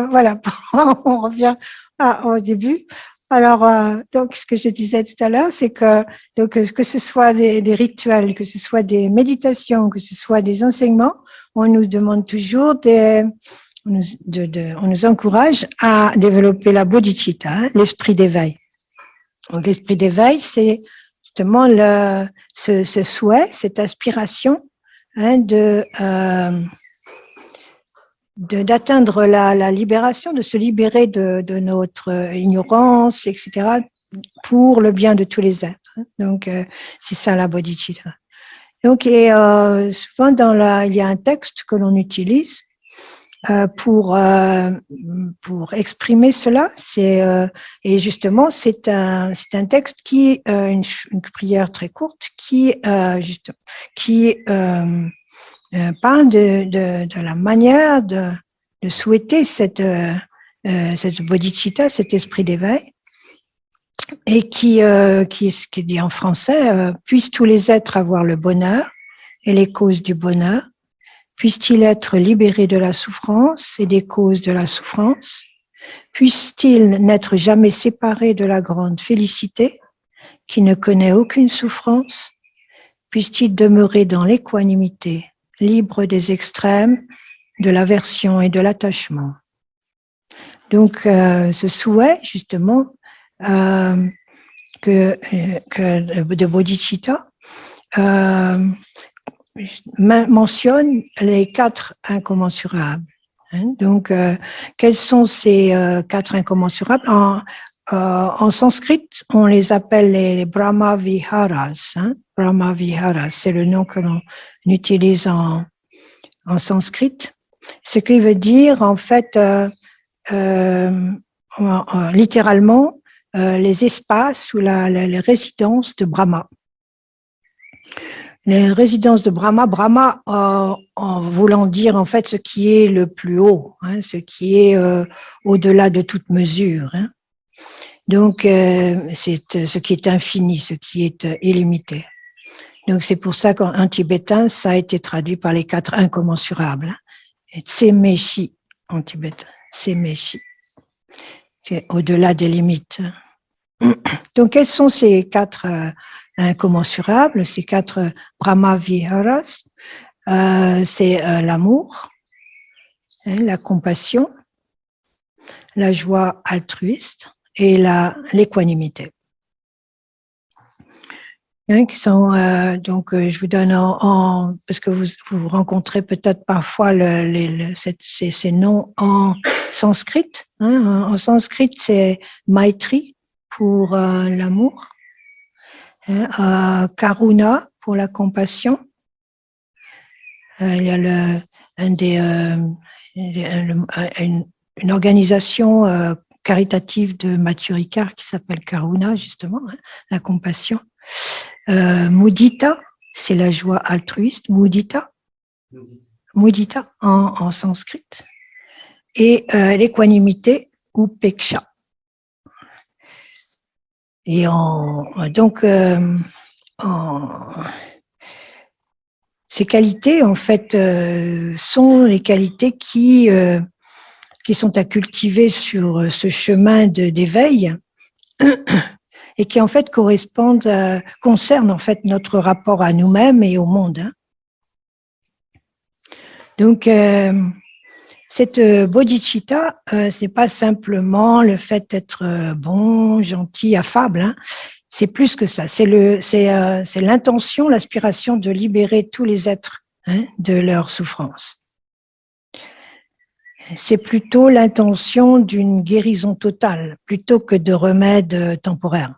Voilà, on revient au début. Alors, donc, ce que je disais tout à l'heure, c'est que ce soit des rituels, que ce soit des méditations, que ce soit des enseignements, on nous demande toujours on nous encourage à développer la bodhicitta, hein, l'esprit d'éveil. Donc, l'esprit d'éveil, c'est justement ce souhait, cette aspiration, hein, d'atteindre la libération, de se libérer de notre ignorance, etc., pour le bien de tous les êtres. Donc, c'est ça la bodhicitta. Donc, souvent il y a un texte que l'on utilise pour exprimer cela. Et justement, c'est un texte une prière très courte qui parle de la manière de souhaiter cette bodhicitta, cet esprit d'éveil, et qui dit en français, puissent tous les êtres avoir le bonheur et les causes du bonheur, puissent-ils être libérés de la souffrance et des causes de la souffrance, puissent-ils n'être jamais séparés de la grande félicité qui ne connaît aucune souffrance, puissent-ils demeurer dans l'équanimité, libres des extrêmes, de l'aversion et de l'attachement. Donc, ce souhait, justement, de bodhicitta mentionne les 4 incommensurables. Donc, quels sont ces 4 incommensurables? En sanskrit, on les appelle les Brahma Viharas. Brahma Viharas, c'est le nom que l'on utilise en sanskrit. Ce qui veut dire, en fait, littéralement, les espaces ou les résidences de Brahma. Les résidences de Brahma, Brahma en voulant dire en fait ce qui est le plus haut, ce qui est au-delà de toute mesure. Donc, c'est ce qui est infini, ce qui est illimité. Donc, c'est pour ça qu'en tibétain, ça a été traduit par les 4 incommensurables. Tsemeshi en tibétain, Tsemeshi. C'est au-delà des limites. Donc, quels sont ces 4 incommensurables, ces 4 Brahma Viharas? C'est l'amour, la compassion, la joie altruiste et l'équanimité. Qui sont, donc, je vous donne parce que vous rencontrez peut-être parfois ces noms en sanskrit. En sanskrit, c'est Maitri pour l'amour, Karuna pour la compassion. Il y a une organisation caritative de Mathieu Ricard qui s'appelle Karuna, justement, la compassion. Mudita, c'est la joie altruiste, mudita en sanskrit, et l'équanimité ou peksha. Et ces qualités, en fait, sont les qualités qui sont à cultiver sur ce chemin d'éveil. Et qui en fait concernent en fait notre rapport à nous-mêmes et au monde. Donc cette bodhicitta, c'est pas simplement le fait d'être bon, gentil, affable. C'est plus que ça. C'est l'intention, l'aspiration de libérer tous les êtres de leur souffrance. C'est plutôt l'intention d'une guérison totale, plutôt que de remèdes temporaires.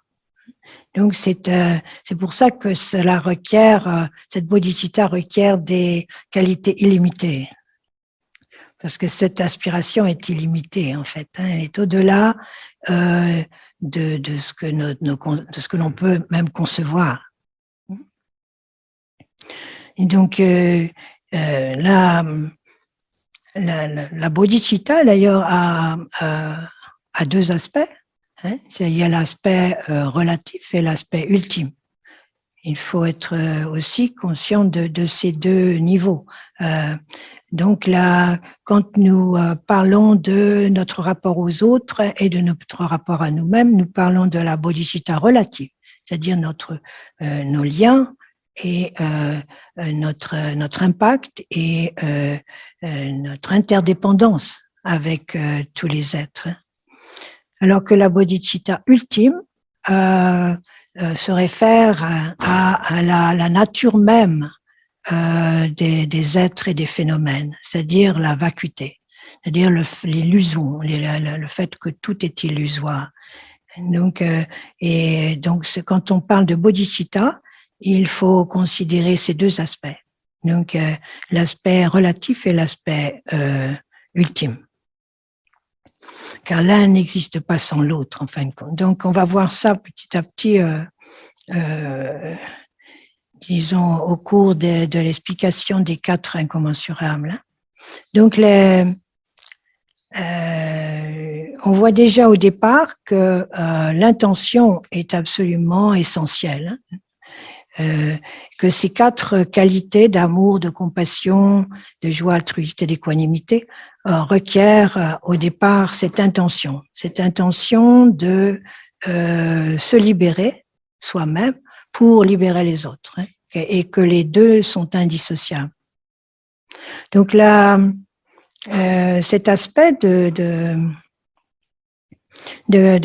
Donc, c'est pour ça que cela requiert, cette bodhicitta requiert des qualités illimitées. Parce que cette aspiration est illimitée, en fait. Elle est au-delà de ce que l'on peut même concevoir. Et donc, la bodhicitta, d'ailleurs, a 2 aspects. Il y a l'aspect relatif et l'aspect ultime. il faut être aussi conscient de ces deux niveaux. Donc là, quand nous parlons de notre rapport aux autres et de notre rapport à nous-mêmes, nous parlons de la bodhicitta relative, c'est-à-dire nos liens et notre impact et notre interdépendance avec tous les êtres. Alors que la bodhicitta ultime se réfère à la nature même des êtres et des phénomènes, c'est-à-dire la vacuité, c'est-à-dire l'illusion, le fait que tout est illusoire. Donc, quand on parle de bodhicitta, il faut considérer ces deux aspects. Donc, l'aspect relatif et l'aspect ultime. Car l'un n'existe pas sans l'autre, en fin de compte. Donc, on va voir ça petit à petit, disons, au cours de l'explication des 4 incommensurables. Donc, on voit déjà au départ que l'intention est absolument essentielle. Que ces 4 qualités d'amour, de compassion, de joie altruiste et d'équanimité requièrent au départ cette intention de se libérer soi-même pour libérer les autres, et que les deux sont indissociables. Donc là, cet aspect de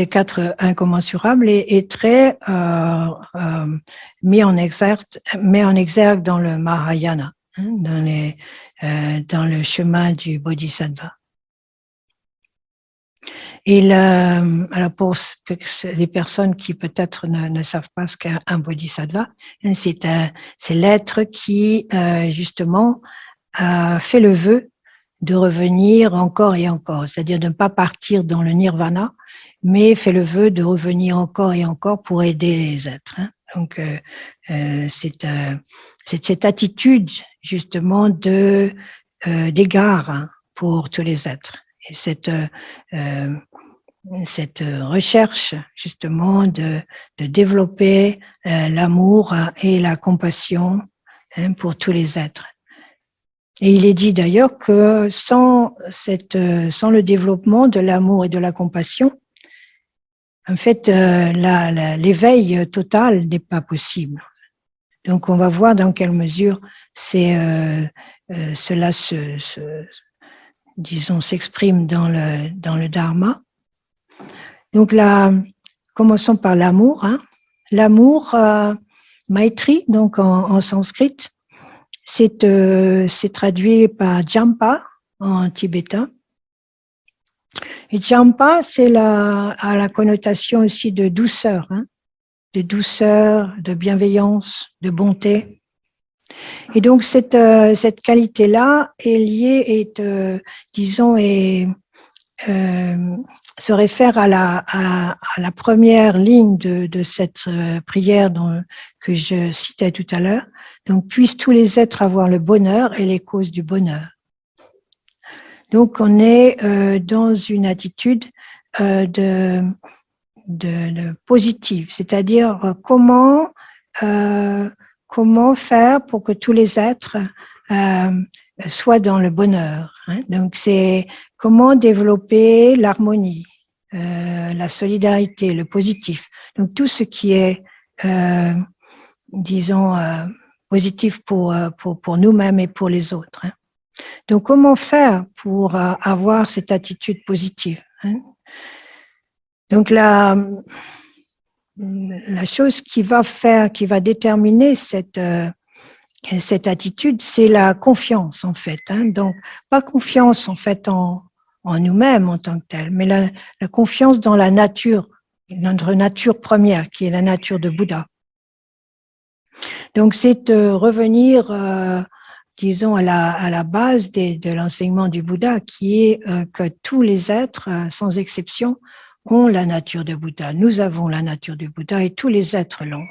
4 incommensurables est très mis en exergue dans le Mahayana, dans le chemin du Bodhisattva. Et alors pour les personnes qui peut-être ne savent pas ce qu'est un Bodhisattva, c'est l'être qui justement fait le vœu de revenir encore et encore, c'est-à-dire de ne pas partir dans le nirvana, mais fait le vœu de revenir encore et encore pour aider les êtres. Donc, c'est cette attitude justement d'égard pour tous les êtres. Et cette recherche justement de développer l'amour et la compassion pour tous les êtres. Et il est dit d'ailleurs que sans le développement de l'amour et de la compassion, en fait, l'éveil total n'est pas possible. Donc, on va voir dans quelle mesure cela s'exprime dans le Dharma. Donc là, commençons par l'amour. L'amour, Maitri, donc en sanskrit, c'est traduit par Jampa en tibétain. Et Jampa, a la connotation aussi de douceur, de bienveillance, de bonté. Et donc cette qualité-là est liée, se réfère à la première ligne de cette prière que je citais tout à l'heure. Donc, puissent tous les êtres avoir le bonheur et les causes du bonheur. Donc, on est dans une attitude de positive, c'est-à-dire comment faire pour que tous les êtres soient dans le bonheur. Donc, c'est comment développer l'harmonie, la solidarité, le positif. Donc, tout ce qui est, positif pour nous-mêmes et pour les autres. Donc, comment faire pour avoir cette attitude positive? Donc, la chose qui va déterminer cette attitude, c'est la confiance, en fait. Donc, pas confiance, en fait, en nous-mêmes en tant que tel, mais la confiance dans la nature, notre nature première, qui est la nature de Bouddha. Donc, c'est revenir, à la base de l'enseignement du Bouddha, qui est que tous les êtres, sans exception, ont la nature de Bouddha. Nous avons la nature du Bouddha et tous les êtres l'ont.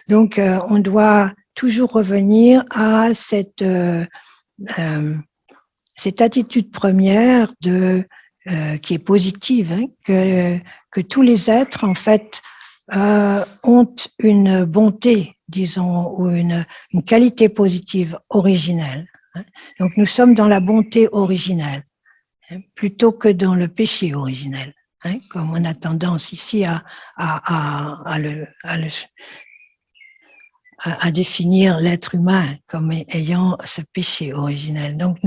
Donc, on doit toujours revenir à cette attitude première qui est positive, que tous les êtres, en fait, ont une bonté disons, ou une qualité positive originelle. Hein. Donc nous sommes dans la bonté originelle, hein, plutôt que dans le péché originel, hein, comme on a tendance ici à définir l'être humain comme ayant ce péché originel. Donc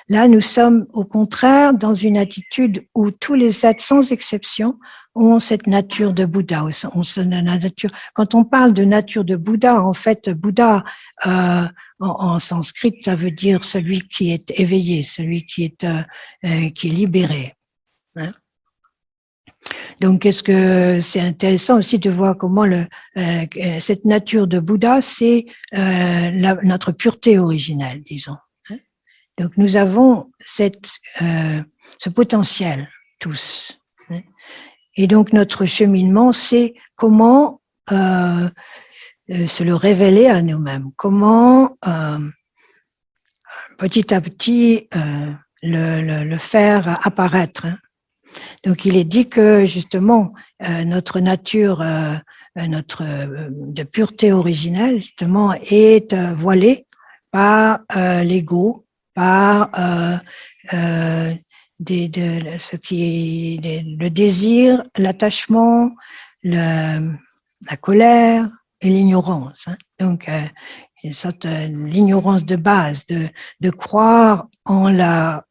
là, nous sommes au contraire dans une attitude où tous les êtres, sans exception, ont cette nature de Bouddha. Quand on parle de nature de Bouddha, en fait, Bouddha, en sanskrit, ça veut dire celui qui est éveillé, celui qui est libéré. Hein. Donc, est-ce que c'est intéressant aussi de voir comment cette nature de Bouddha, c'est notre pureté originelle, disons. Hein. Donc, nous avons ce potentiel tous. Hein. Et donc, notre cheminement, c'est comment se le révéler à nous-mêmes, comment petit à petit le faire apparaître. Hein. Donc, il est dit que justement notre nature, de pureté originelle, justement, est voilée par l'ego, par ce qui est le désir, l'attachement, la colère et l'ignorance. Hein. Donc, une sorte l'ignorance de base, de croire en la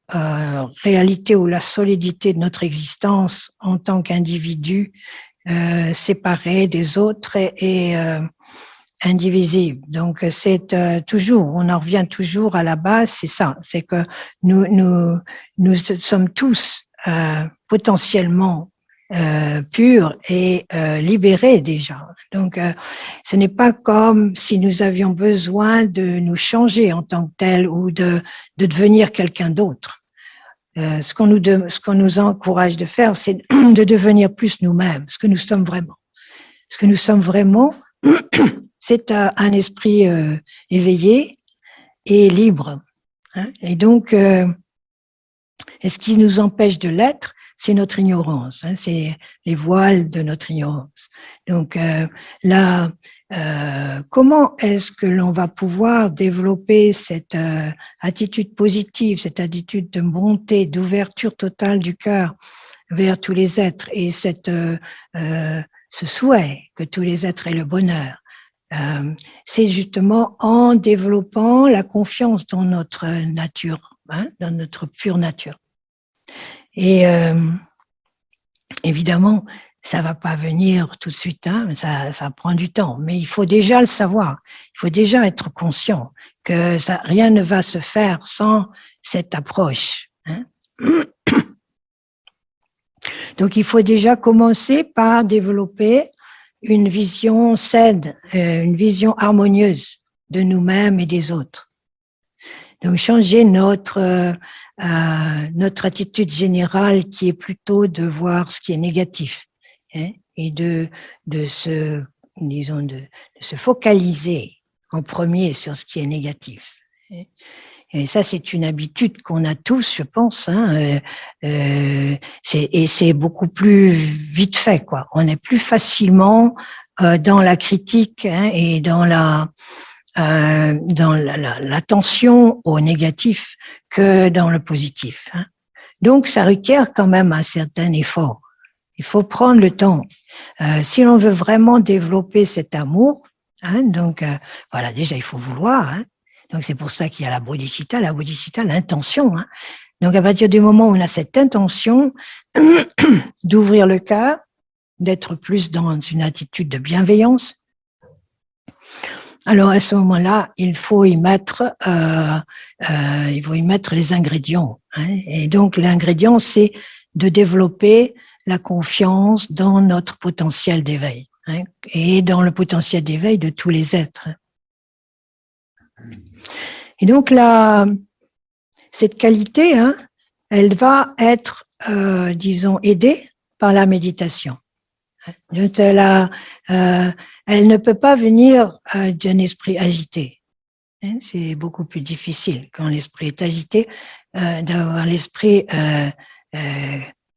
réalité ou la solidité de notre existence en tant qu'individu séparé des autres et indivisible. Donc c'est toujours, on en revient toujours à la base, c'est ça, c'est que nous sommes tous potentiellement purs et libérés déjà. Donc ce n'est pas comme si nous avions besoin de nous changer en tant que tel ou de devenir quelqu'un d'autre. Ce qu'on nous encourage de faire, c'est de devenir plus nous-mêmes, ce que nous sommes vraiment. Ce que nous sommes vraiment, c'est un esprit éveillé et libre. Hein. Et donc, ce qui nous empêche de l'être, c'est notre ignorance, hein, c'est les voiles de notre ignorance. Donc là, comment est-ce que l'on va pouvoir développer cette attitude positive, cette attitude de bonté, d'ouverture totale du cœur vers tous les êtres et ce souhait que tous les êtres aient le bonheur? C'est justement en développant la confiance dans notre nature, hein, dans notre pure nature. Et évidemment, ça va pas venir tout de suite, hein, ça prend du temps, mais il faut déjà le savoir, il faut déjà être conscient que rien ne va se faire sans cette approche. Hein. Donc, il faut déjà commencer par développer une vision saine, une vision harmonieuse de nous-mêmes et des autres. Donc, changer notre attitude générale qui est plutôt de voir ce qui est négatif, hein, et de se focaliser en premier sur ce qui est négatif. Et ça, c'est une habitude qu'on a tous, je pense, hein, et c'est beaucoup plus vite fait, quoi. On est plus facilement dans la critique, hein, et dans l'attention au négatif que dans le positif. Hein. Donc, ça requiert quand même un certain effort. Il faut prendre le temps. Si l'on veut vraiment développer cet amour, hein, donc voilà, déjà il faut vouloir. Hein. Donc c'est pour ça qu'il y a la bodhicitta, l'intention. Hein. Donc à partir du moment où on a cette intention d'ouvrir le cœur, d'être plus dans une attitude de bienveillance, alors à ce moment-là, il faut y mettre les ingrédients. Hein. Et donc l'ingrédient, c'est de développer la confiance dans notre potentiel d'éveil, hein, et dans le potentiel d'éveil de tous les êtres. Et donc cette qualité, hein, elle va être, disons, aidée par la méditation. Donc, elle ne peut pas venir d'un esprit agité. Hein, c'est beaucoup plus difficile quand l'esprit est agité d'avoir l'esprit,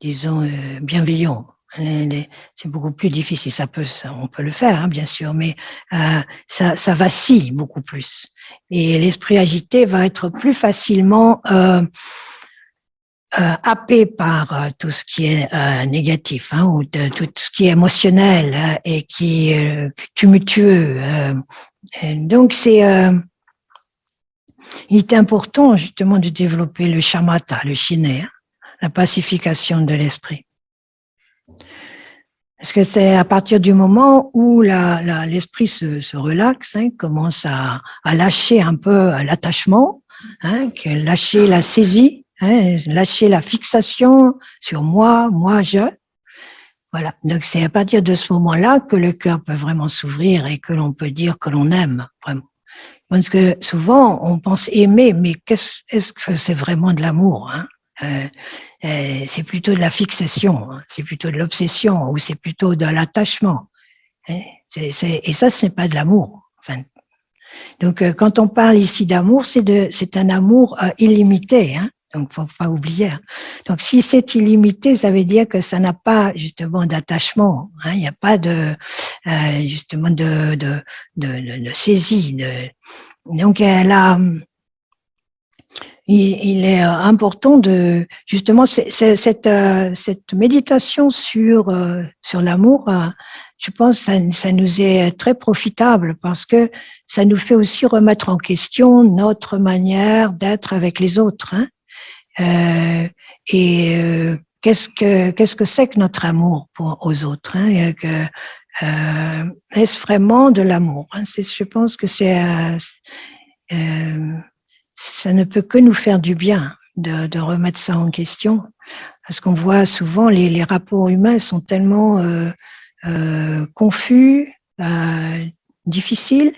disons, bienveillant. C'est beaucoup plus difficile. On peut le faire, hein, bien sûr, mais ça vacille beaucoup plus. Et l'esprit agité va être plus facilement happé par tout ce qui est négatif, hein, ou tout ce qui est émotionnel et qui est tumultueux. Donc, il est important justement de développer le shamatha, le shiné, hein, la pacification de l'esprit. Parce que c'est à partir du moment où l'esprit se relaxe, hein, commence à lâcher un peu l'attachement, hein, lâcher la saisie, hein, lâcher la fixation sur moi, je. Voilà. Donc c'est à partir de ce moment-là que le cœur peut vraiment s'ouvrir et que l'on peut dire que l'on aime vraiment. Parce que souvent on pense aimer, mais est-ce que c'est vraiment de l'amour, hein? C'est plutôt de la fixation, hein, c'est plutôt de l'obsession ou c'est plutôt de l'attachement. Hein, et ça, ce n'est pas de l'amour. Enfin, donc, quand on parle ici d'amour, c'est un amour illimité. Hein, donc, faut pas oublier. Donc, si c'est illimité, ça veut dire que ça n'a pas justement d'attachement. Hein, il n'y a pas justement de saisie. Donc, il est important de justement cette méditation sur l'amour. Je pense que ça nous est très profitable parce que ça nous fait aussi remettre en question notre manière d'être avec les autres. Hein. Qu'est-ce que c'est que notre amour aux autres, hein, est-ce vraiment de l'amour, hein? Je pense que ça ne peut que nous faire du bien de remettre ça en question, parce qu'on voit souvent les rapports humains sont tellement confus, difficiles,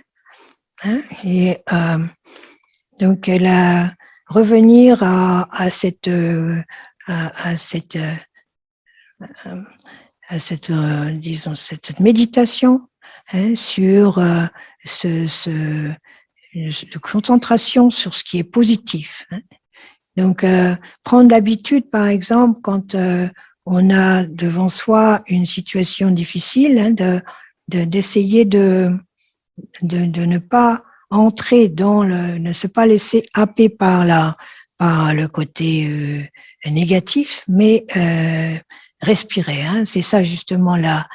hein, et donc revenir à cette disons cette méditation, hein, sur de concentration sur ce qui est positif. Hein. Donc, prendre l'habitude, par exemple, quand on a devant soi une situation difficile, hein, d'essayer de ne pas entrer ne se pas laisser happer par le côté négatif, mais respirer. Hein. C'est ça justement la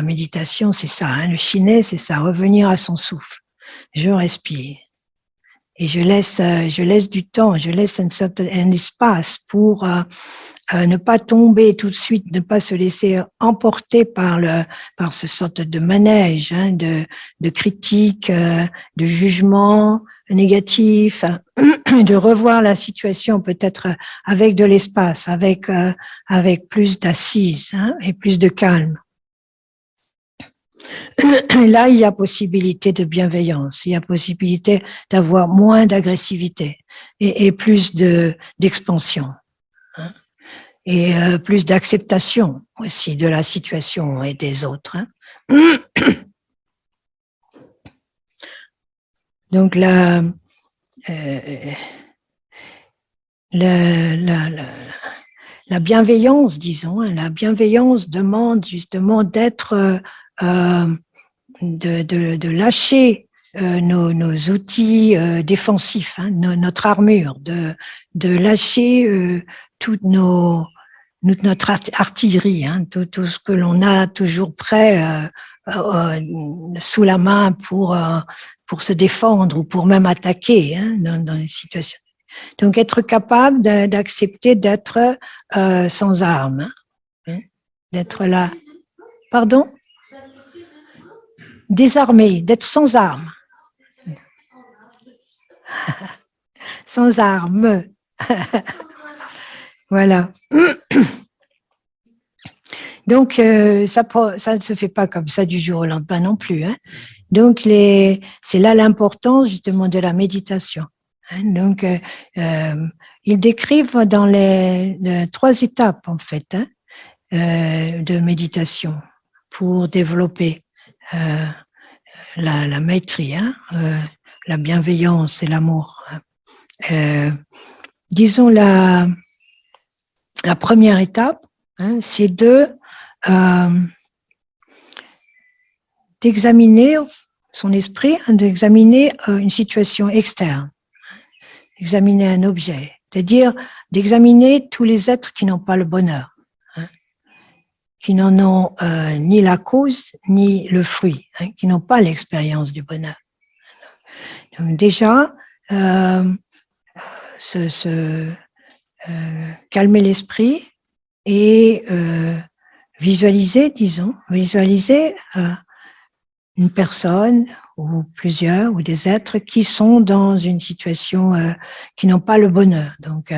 méditation, c'est ça. Hein. Le shiné, c'est ça, revenir à son souffle. Je respire et je laisse du temps, je laisse un espace pour ne pas tomber tout de suite, ne pas se laisser emporter par ce sorte de manège, hein, de critique, de jugement négatif, de revoir la situation peut-être avec de l'espace, avec plus d'assises, hein, et plus de calme. Là, il y a possibilité de bienveillance, il y a possibilité d'avoir moins d'agressivité et plus d'expansion, hein, et plus d'acceptation aussi de la situation et des autres. Hein. Donc la bienveillance, disons, hein, la bienveillance demande justement d'être de lâcher nos outils défensifs, hein, notre armure, de lâcher toute notre artillerie, hein, tout ce que l'on a toujours prêt sous la main pour se défendre ou pour même attaquer, hein, dans les situations. Donc être capable d'accepter d'être sans armes, hein, d'être là. Pardon? Désarmé, d'être sans armes. Sans armes. Voilà. Donc, ça ne se fait pas comme ça du jour au lendemain non plus. Hein. Donc, c'est là l'importance justement de la méditation. Hein. Donc, ils décrivent dans les 3 étapes, en fait, hein, de méditation pour développer la maîtrise, hein, la bienveillance et l'amour. Disons la première étape, hein, c'est de d'examiner son esprit, d'examiner une situation externe, d'examiner un objet, c'est-à-dire d'examiner tous les êtres qui n'ont pas le bonheur, qui n'en ont ni la cause ni le fruit, qui n'ont pas l'expérience du bonheur. Donc déjà, calmer l'esprit et visualiser une personne ou plusieurs ou des êtres qui sont dans une situation qui n'ont pas le bonheur. Donc,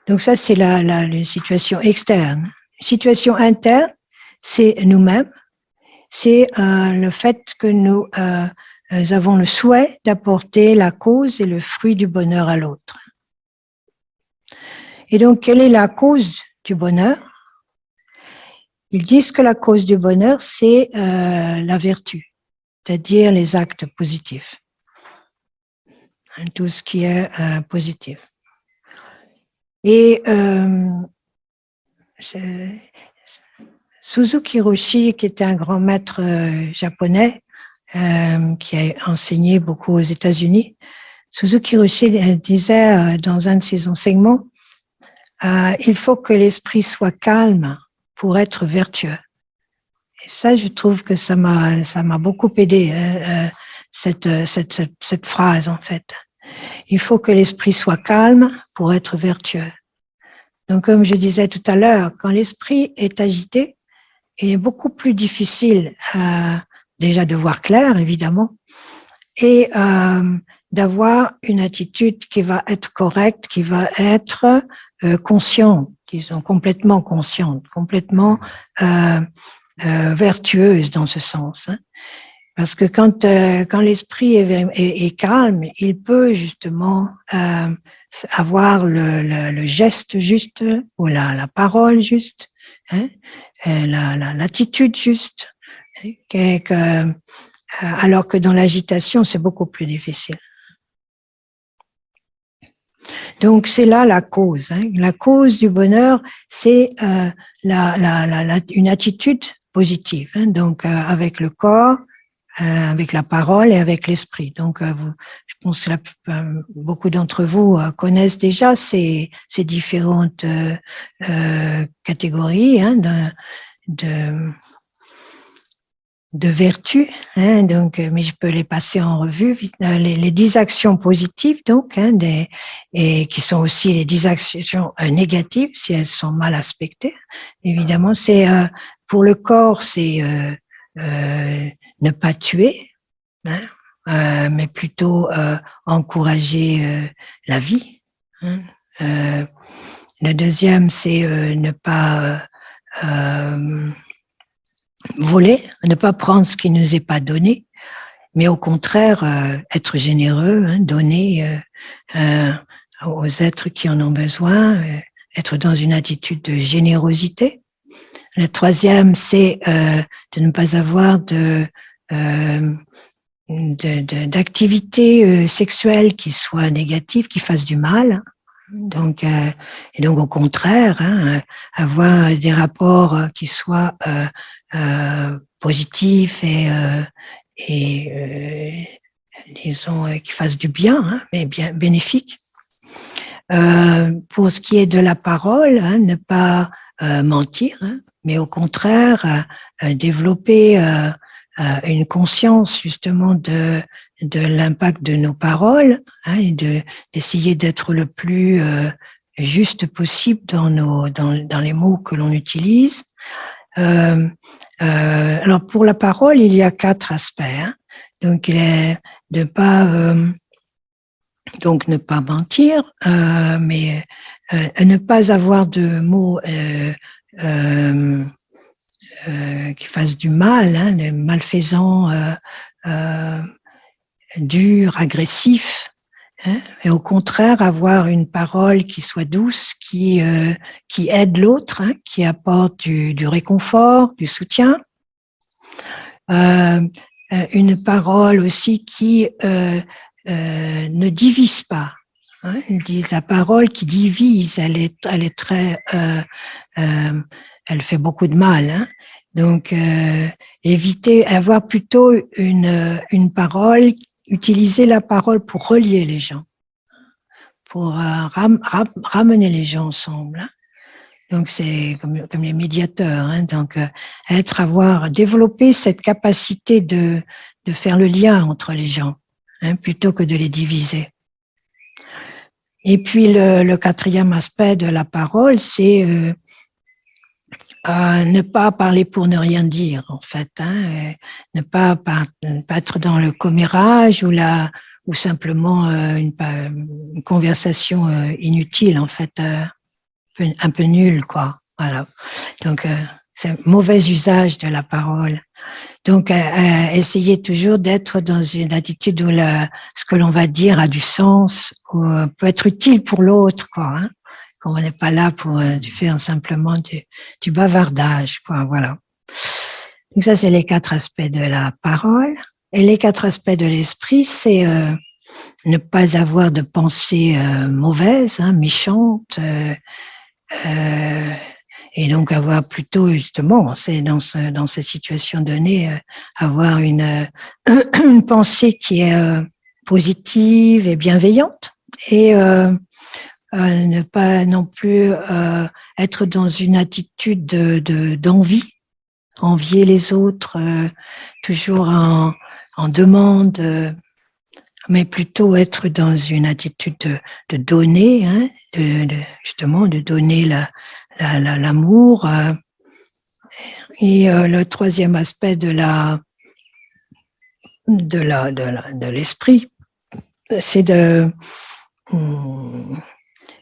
donc ça, c'est la situation externe. Situation interne, c'est nous-mêmes. C'est le fait que nous avons le souhait d'apporter la cause et le fruit du bonheur à l'autre. Et donc, quelle est la cause du bonheur? Ils disent que la cause du bonheur, c'est la vertu, c'est-à-dire les actes positifs, tout ce qui est positif. Et Suzuki Roshi, qui était un grand maître japonais, qui a enseigné beaucoup aux États-Unis, Suzuki Roshi disait dans un de ses enseignements, il faut que l'esprit soit calme pour être vertueux. Et ça, je trouve que ça m'a beaucoup aidé, cette phrase, en fait. Il faut que l'esprit soit calme pour être vertueux. Donc, comme je disais tout à l'heure, quand l'esprit est agité, il est beaucoup plus difficile déjà de voir clair, évidemment, et d'avoir une attitude qui va être correcte, qui va être consciente, disons, complètement consciente, complètement vertueuse dans ce sens. Parce que quand l'esprit est calme, il peut justement avoir le geste juste ou la parole juste, l'attitude juste, alors que dans l'agitation, c'est beaucoup plus difficile. Donc, c'est là la cause. La cause du bonheur, c'est une attitude positive. Donc, avec le corps, avec la parole et avec l'esprit. Donc, je pense que beaucoup d'entre vous connaissent déjà ces différentes catégories de vertus, donc, mais je peux les passer en revue. Les 10 actions positives, donc, et qui sont aussi les 10 actions négatives si elles sont mal aspectées. Évidemment, c'est pour le corps, c'est ne pas tuer, mais plutôt encourager la vie. Le deuxième, c'est ne pas voler, ne pas prendre ce qui ne nous est pas donné, mais au contraire être généreux, donner aux êtres qui en ont besoin, être dans une attitude de générosité. Le troisième, c'est de ne pas avoir d'activités sexuelles qui soient négatives, qui fassent du mal. Donc, et donc au contraire, avoir des rapports qui soient positifs et disons qui fassent du bien, mais bien bénéfiques. Pour ce qui est de la parole, ne pas mentir, mais au contraire développer une conscience justement de l'impact de nos paroles, et d'essayer d'être le plus juste possible dans les mots que l'on utilise. Alors pour la parole, il y a 4 aspects. Donc il est de pas donc ne pas mentir, mais ne pas avoir de mots qui fassent du mal, les malfaisants, durs, agressifs, et au contraire avoir une parole qui soit douce, qui aide l'autre, qui apporte du réconfort, du soutien. Une parole aussi qui ne divise pas, Hein, ils disent la parole qui divise, elle est très, elle fait beaucoup de mal. Hein. Donc, éviter, avoir plutôt une parole, utiliser la parole pour relier les gens, pour ramener les gens ensemble. Hein. Donc, c'est comme les médiateurs. Hein. Donc, développer cette capacité de faire le lien entre les gens, hein, plutôt que de les diviser. Et puis le quatrième aspect de la parole, c'est ne pas parler pour ne rien dire, en fait, hein, ne pas être dans le commérage ou simplement une conversation inutile, en fait, un peu nulle, quoi. Voilà. Donc c'est un mauvais usage de la parole. Donc, essayer toujours d'être dans une attitude où ce que l'on va dire a du sens, ou peut être utile pour l'autre, quoi. Hein, qu'on n'est pas là pour faire simplement du bavardage, quoi. Voilà. Donc ça, c'est les 4 aspects de la parole. Et les 4 aspects de l'esprit, c'est ne pas avoir de pensées mauvaises, hein, méchantes. Et donc avoir plutôt justement, c'est dans ces situations données, avoir une pensée qui est positive et bienveillante et ne pas non plus être dans une attitude d'envie, envier les autres, toujours en demande, mais plutôt être dans une attitude de donner, hein, justement de donner l'amour. Et le troisième aspect de l'esprit, c'est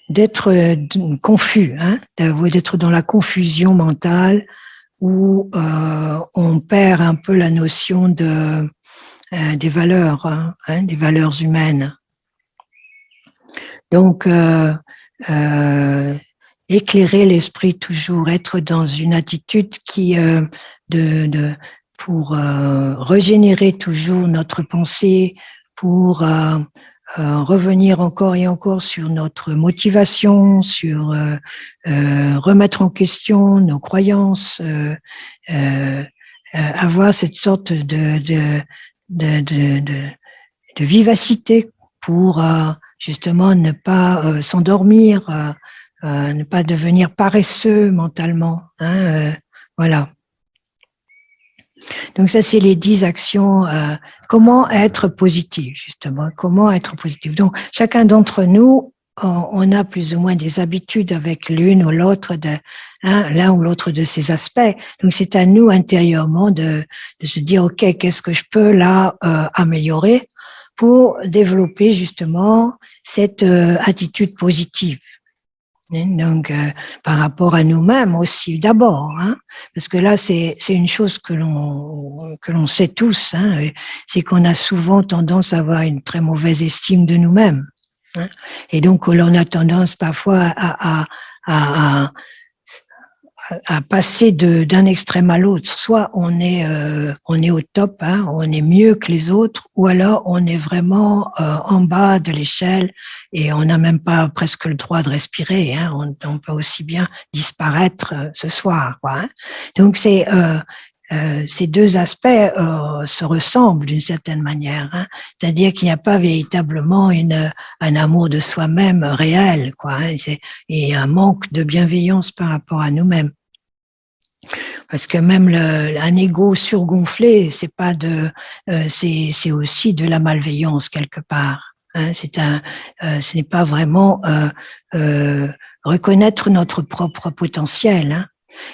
d'être confus, hein, d'être dans la confusion mentale où on perd un peu la notion des valeurs, hein, des valeurs humaines. Donc, éclairer l'esprit toujours, être dans une attitude qui pour régénérer toujours notre pensée, pour revenir encore et encore sur notre motivation, sur remettre en question nos croyances, avoir cette sorte de vivacité pour justement ne pas s'endormir, ne pas devenir paresseux mentalement. Hein, voilà. Donc ça, c'est les 10 actions. Comment être positif, justement. Comment être positif. Donc, chacun d'entre nous, on a plus ou moins des habitudes avec l'une ou l'autre l'un ou l'autre de ces aspects. Donc, c'est à nous intérieurement de se dire, OK, qu'est-ce que je peux là améliorer pour développer justement cette attitude positive. Donc, par rapport à nous-mêmes aussi d'abord, hein, parce que là, c'est une chose que l'on sait tous, hein, c'est qu'on a souvent tendance à avoir une très mauvaise estime de nous-mêmes, hein, et donc on a tendance parfois à passer d'un extrême à l'autre. Soit on est au top, hein, on est mieux que les autres, ou alors on est vraiment en bas de l'échelle et on n'a même pas presque le droit de respirer. Hein, on peut aussi bien disparaître ce soir, quoi. Hein. Donc ces deux aspects se ressemblent d'une certaine manière, hein. C'est-à-dire qu'il n'y a pas véritablement un amour de soi-même réel, quoi. Hein, et un manque de bienveillance par rapport à nous-mêmes. Parce que même un ego surgonflé, c'est aussi de la malveillance quelque part. Hein, ce n'est pas vraiment reconnaître notre propre potentiel. Hein.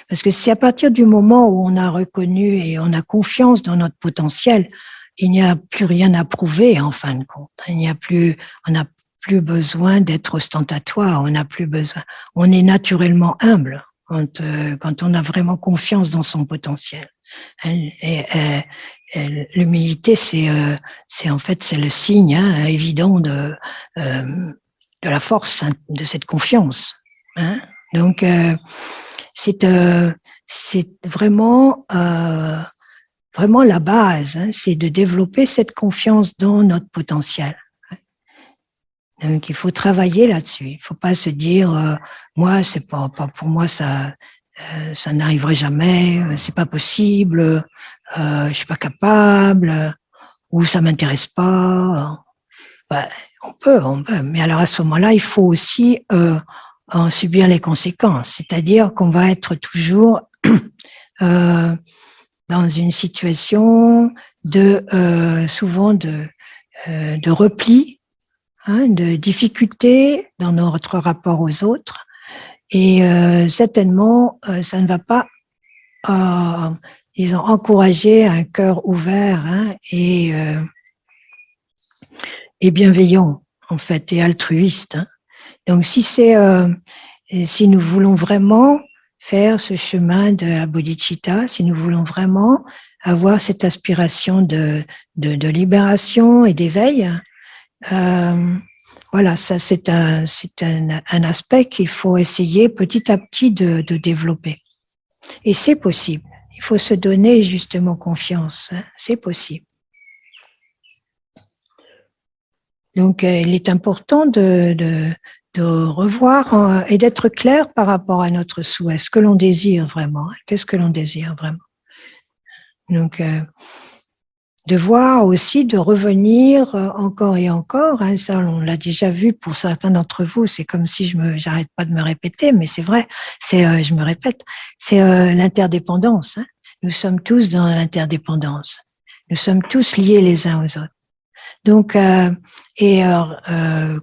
Parce que c'est à partir du moment où on a reconnu et on a confiance dans notre potentiel, il n'y a plus rien à prouver en fin de compte. On n'a plus besoin d'être ostentatoire. On est naturellement humble. Quand on a vraiment confiance dans son potentiel. Et l'humilité, c'est en fait c'est le signe hein, évident de la force hein, de cette confiance. Hein. Donc c'est vraiment la base, hein, c'est de développer cette confiance dans notre potentiel. Donc, il faut travailler là-dessus. Il faut pas se dire, moi, c'est pas pour moi, ça n'arriverait jamais, c'est pas possible, je suis pas capable, ou ça m'intéresse pas. Bah, on peut, mais alors à ce moment-là, il faut aussi en subir les conséquences, c'est-à-dire qu'on va être toujours euh, dans une situation souvent de repli, hein, de difficulté dans notre rapport aux autres, et certainement, ça ne va pas, disons, encourager un cœur ouvert, hein, et bienveillant, en fait, et altruiste, hein. Donc, si nous voulons vraiment faire ce chemin de la bodhicitta, si nous voulons vraiment avoir cette aspiration de libération et d'éveil, voilà, ça c'est un aspect qu'il faut essayer petit à petit de développer. Et c'est possible. Il faut se donner justement confiance, hein. C'est possible. Donc, il est important de revoir et d'être clair par rapport à notre souhait, ce que l'on désire vraiment. Qu'est-ce que l'on désire vraiment? Donc, de voir aussi, de revenir encore et encore, hein, ça on l'a déjà vu pour certains d'entre vous, c'est comme si j'arrête pas de me répéter, mais c'est vrai, je me répète, c'est l'interdépendance, hein. Nous sommes tous dans l'interdépendance. Nous sommes tous liés les uns aux autres. Donc,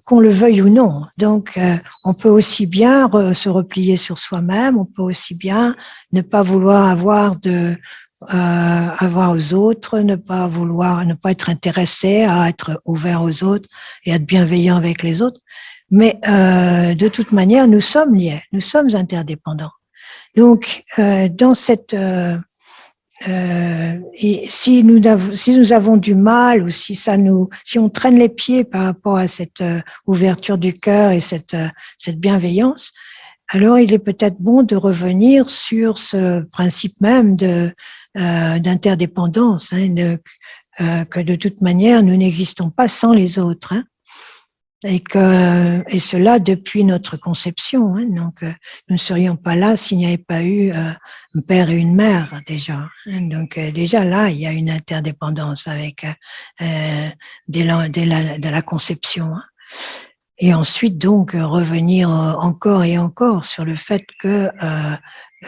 qu'on le veuille ou non. Donc, on peut aussi bien se replier sur soi-même, on peut aussi bien ne pas vouloir avoir aux autres, ne pas être intéressé à être ouvert aux autres et être bienveillant avec les autres. Mais de toute manière, nous sommes liés, nous sommes interdépendants. Donc, dans cette et si nous avons du mal ou si on traîne les pieds par rapport à cette ouverture du cœur et cette bienveillance, alors il est peut-être bon de revenir sur ce principe même d'interdépendance, hein, que de toute manière nous n'existons pas sans les autres, hein, et cela depuis notre conception, hein. Donc nous ne serions pas là s'il n'y avait pas eu un père et une mère déjà, hein. Donc déjà là il y a une interdépendance avec dès la conception, hein. Et ensuite donc revenir encore et encore sur le fait que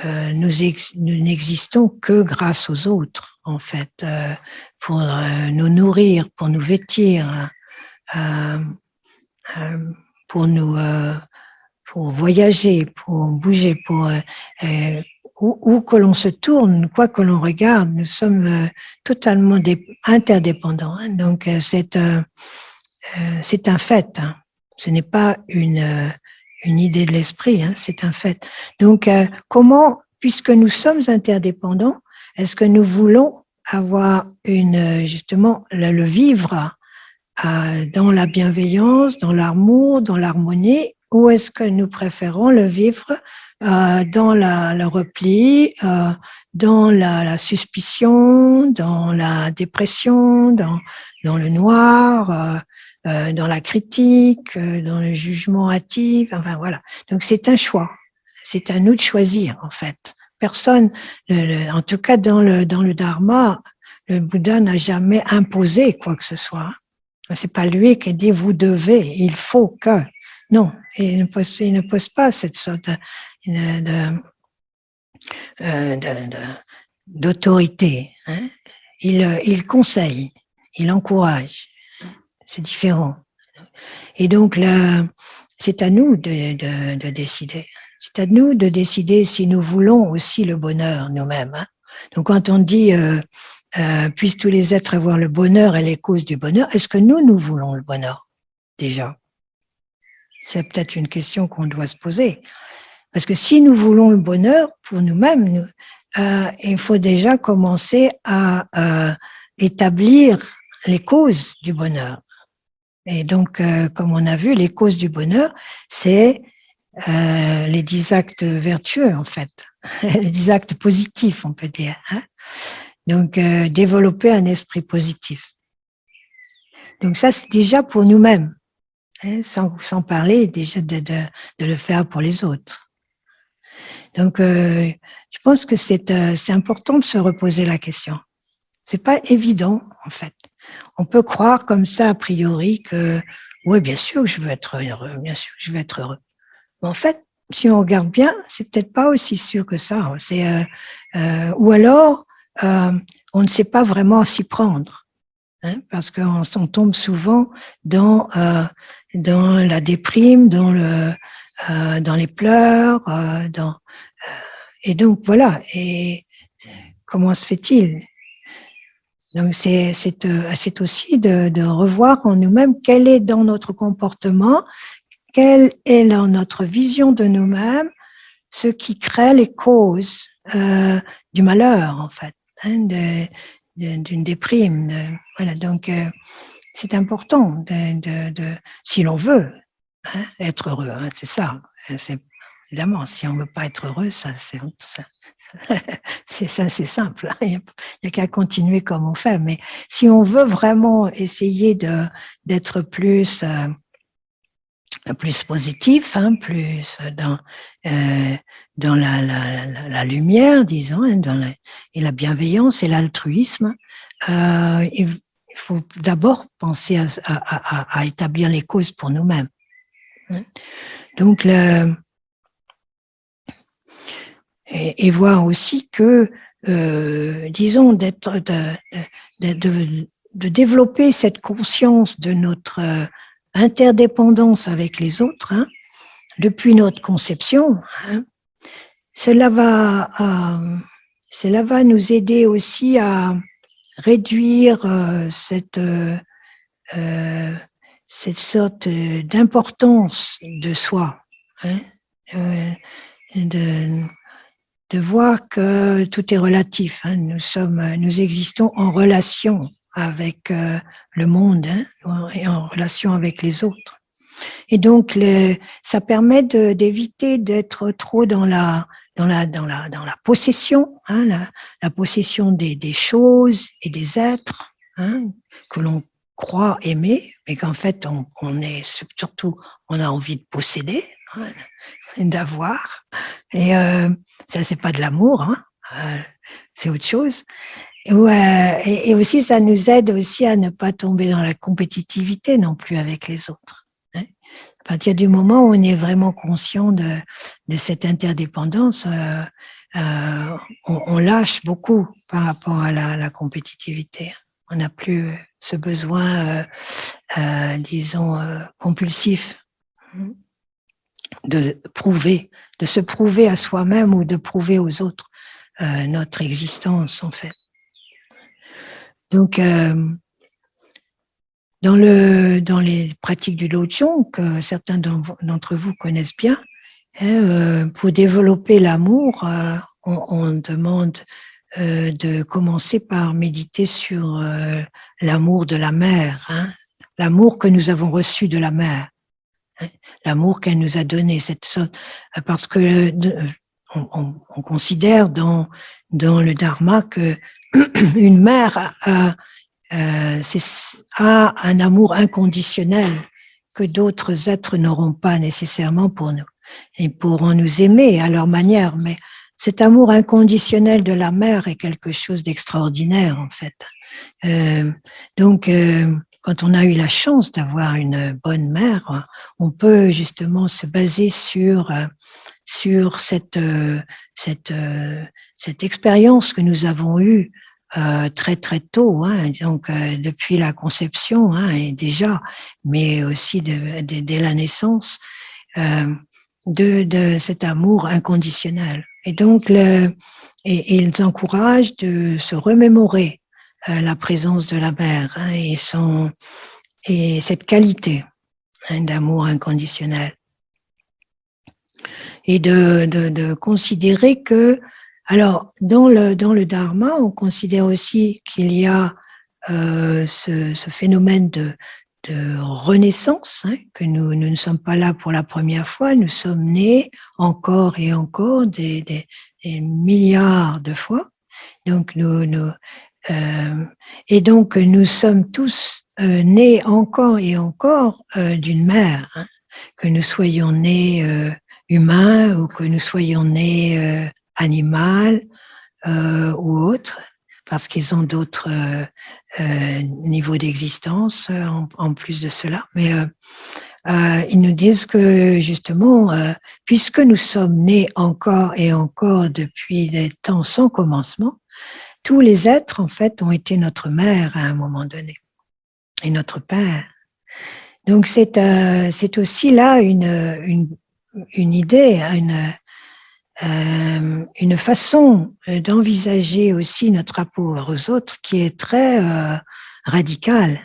nous n'existons que grâce aux autres, en fait, pour nous nourrir, pour nous vêtir, euh, pour pour voyager, pour bouger, où que l'on se tourne, quoi que l'on regarde, nous sommes totalement interdépendants, hein. Donc c'est un fait, hein. Ce n'est pas une idée de l'esprit, hein, c'est un fait. Donc comment, puisque nous sommes interdépendants, est-ce que nous voulons avoir justement le vivre dans la bienveillance, dans l'amour, dans l'harmonie, ou est-ce que nous préférons le vivre dans le repli, dans la suspicion, dans la dépression, dans le noir, dans la critique, dans le jugement hâtif, enfin voilà. Donc c'est un choix. C'est à nous de choisir, en fait. Personne, en tout cas dans le Dharma, le Bouddha n'a jamais imposé quoi que ce soit. C'est pas lui qui dit vous devez, il faut que. Non, il ne pose pas cette sorte d'autorité, hein. Il conseille, il encourage. C'est différent. Et donc là, c'est à nous de décider. C'est à nous de décider si nous voulons aussi le bonheur nous-mêmes, hein. Donc quand on dit puissent tous les êtres avoir le bonheur et les causes du bonheur, est-ce que nous voulons le bonheur déjà? C'est peut-être une question qu'on doit se poser. Parce que si nous voulons le bonheur pour nous-mêmes, il faut déjà commencer à établir les causes du bonheur. Et donc, comme on a vu, les causes du bonheur, c'est les 10 actes vertueux, en fait, les 10 actes positifs, on peut dire, hein. Donc, développer un esprit positif. Donc ça, c'est déjà pour nous-mêmes. hein, sans parler déjà de le faire pour les autres. Donc, je pense que c'est important de se reposer la question. C'est pas évident, en fait. On peut croire comme ça, a priori, que, oui, bien sûr que je veux être heureux, bien sûr que je veux être heureux. Mais en fait, si on regarde bien, c'est peut-être pas aussi sûr que ça. Ou alors, euh, on ne sait pas vraiment s'y prendre, hein, parce qu'on tombe souvent dans la déprime, dans les pleurs, et donc voilà. Et comment se fait-il? Donc c'est aussi de revoir en nous-mêmes quel est dans notre comportement, quelle est dans notre vision de nous-mêmes, ce qui crée les causes du malheur en fait, hein, d'une déprime. Voilà, donc c'est important si l'on veut, hein, être heureux, hein, c'est ça. C'est, évidemment, si on ne veut pas être heureux, c'est simple. Il n'y a qu'à continuer comme on fait. Mais si on veut vraiment essayer d'être plus positif, hein, plus dans la lumière, disons, hein, et la bienveillance et l'altruisme, il faut d'abord penser à établir les causes pour nous-mêmes. Donc, et voir aussi que, disons, de développer cette conscience de notre interdépendance avec les autres, hein, depuis notre conception, hein, cela va nous aider aussi à réduire cette sorte d'importance de soi, hein, de voir que tout est relatif. Hein. Nous existons en relation avec le monde, hein, et en relation avec les autres. Et donc, ça permet d'éviter d'être trop dans la possession, hein, la possession des choses et des êtres, hein, que l'on croit aimer, mais qu'en fait, on a envie de posséder, hein, d'avoir. Et ça, c'est pas de l'amour, hein, c'est autre chose. Et aussi, ça nous aide aussi à ne pas tomber dans la compétitivité non plus avec les autres. Hein. À partir du moment où on est vraiment conscient de cette interdépendance, on lâche beaucoup par rapport à la compétitivité. On n'a plus ce besoin, disons, compulsif de se prouver à soi-même ou de prouver aux autres notre existence, en fait. Donc, dans les pratiques du Lojong, que certains d'entre vous connaissent bien, hein, pour développer l'amour, on demande de commencer par méditer sur l'amour de la mère, hein, l'amour que nous avons reçu de la mère, hein, l'amour qu'elle nous a donné, parce que on considère dans le Dharma que une mère a un amour inconditionnel que d'autres êtres n'auront pas nécessairement pour nous. Ils pourront nous aimer à leur manière, mais cet amour inconditionnel de la mère est quelque chose d'extraordinaire, en fait. Donc, quand on a eu la chance d'avoir une bonne mère, on peut justement se baser sur cette expérience que nous avons eue très très tôt, hein, donc depuis la conception, hein, et déjà, mais aussi dès la naissance, de cet amour inconditionnel. Et donc, ils encouragent de se remémorer la présence de la mère, hein, et cette qualité, hein, d'amour inconditionnel. Et de considérer que, alors, dans le Dharma, on considère aussi qu'il y a ce phénomène de renaissance, hein, que nous ne sommes pas là pour la première fois, nous sommes nés encore et encore des milliards de fois. Donc, et donc, nous sommes tous nés encore et encore d'une mère, hein, que nous soyons nés humains ou que nous soyons nés animal ou autres, parce qu'ils ont d'autres niveaux d'existence en plus de cela. Mais ils nous disent que justement, puisque nous sommes nés encore et encore depuis des temps sans commencement, tous les êtres, en fait, ont été notre mère à un moment donné et notre père. Donc, c'est aussi là une idée, une façon d'envisager aussi notre rapport aux autres qui est très radicale.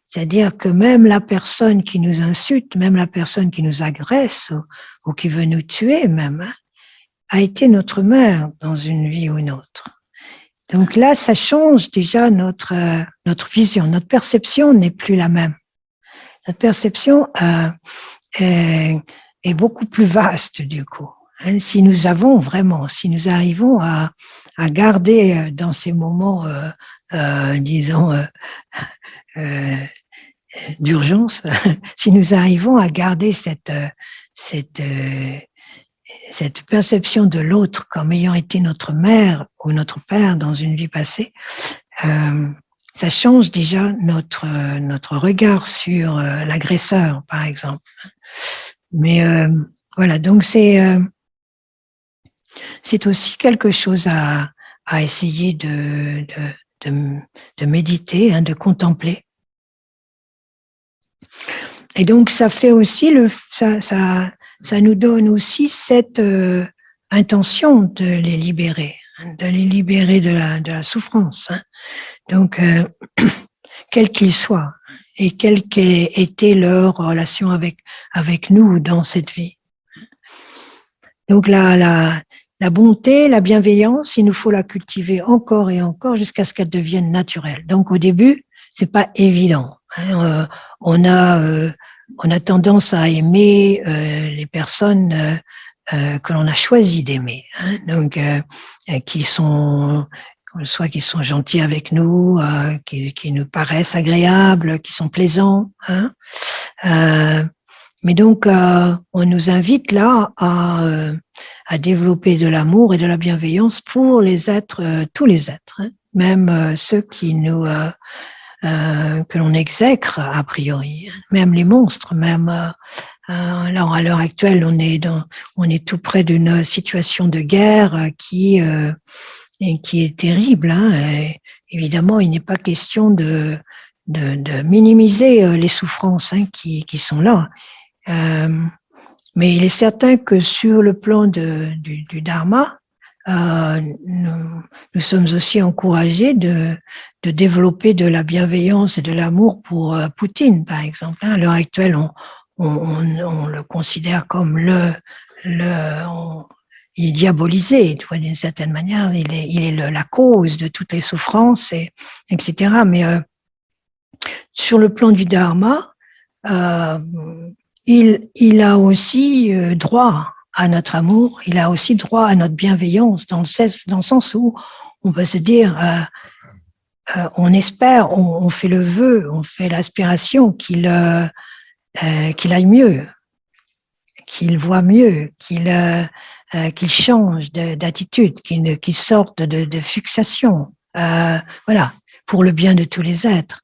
C'est-à-dire que même la personne qui nous insulte, même la personne qui nous agresse ou qui veut nous tuer même, hein, a été notre mère dans une vie ou une autre. Donc là, ça change déjà notre vision. Notre perception n'est plus la même. Notre perception est beaucoup plus vaste du coup. Hein, si nous arrivons à garder dans ces moments, disons, d'urgence, si nous arrivons à garder cette perception de l'autre comme ayant été notre mère ou notre père dans une vie passée, ça change déjà notre regard sur l'agresseur, par exemple. Mais voilà, donc c'est aussi quelque chose à essayer de méditer, hein, de contempler. Et donc ça fait aussi ça nous donne aussi cette intention de les libérer, hein, de les libérer de la souffrance. Hein. Donc quel qu'il soit et quelle qu'ait été leur relation avec nous dans cette vie. Donc la bonté, la bienveillance, il nous faut la cultiver encore et encore jusqu'à ce qu'elle devienne naturelle. Donc au début, c'est pas évident. Hein. On a tendance à aimer les personnes que l'on a choisi d'aimer. Hein. Donc qui sont gentils avec nous, qui nous paraissent agréables, qui sont plaisants. Hein. Mais donc, on nous invite là à développer de l'amour et de la bienveillance pour les êtres, tous les êtres, hein, même ceux que l'on exècre a priori, hein, même les monstres, même alors à l'heure actuelle, on est tout près d'une situation de guerre qui est terrible. Hein, et évidemment, il n'est pas question de minimiser les souffrances, hein, qui sont là. Mais il est certain que sur le plan du Dharma, nous sommes aussi encouragés de développer de la bienveillance et de l'amour pour Poutine, par exemple. À l'heure actuelle, on le considère comme il est diabolisé, d'une certaine manière. Il est la cause de toutes les souffrances, etc. Mais sur le plan du Dharma, il a aussi droit à notre amour, il a aussi droit à notre bienveillance, dans le sens où on peut se dire, on espère, on fait le vœu, on fait l'aspiration qu'il aille mieux, qu'il voit mieux, qu'il change d'attitude, qu'il sorte de fixation, voilà, pour le bien de tous les êtres.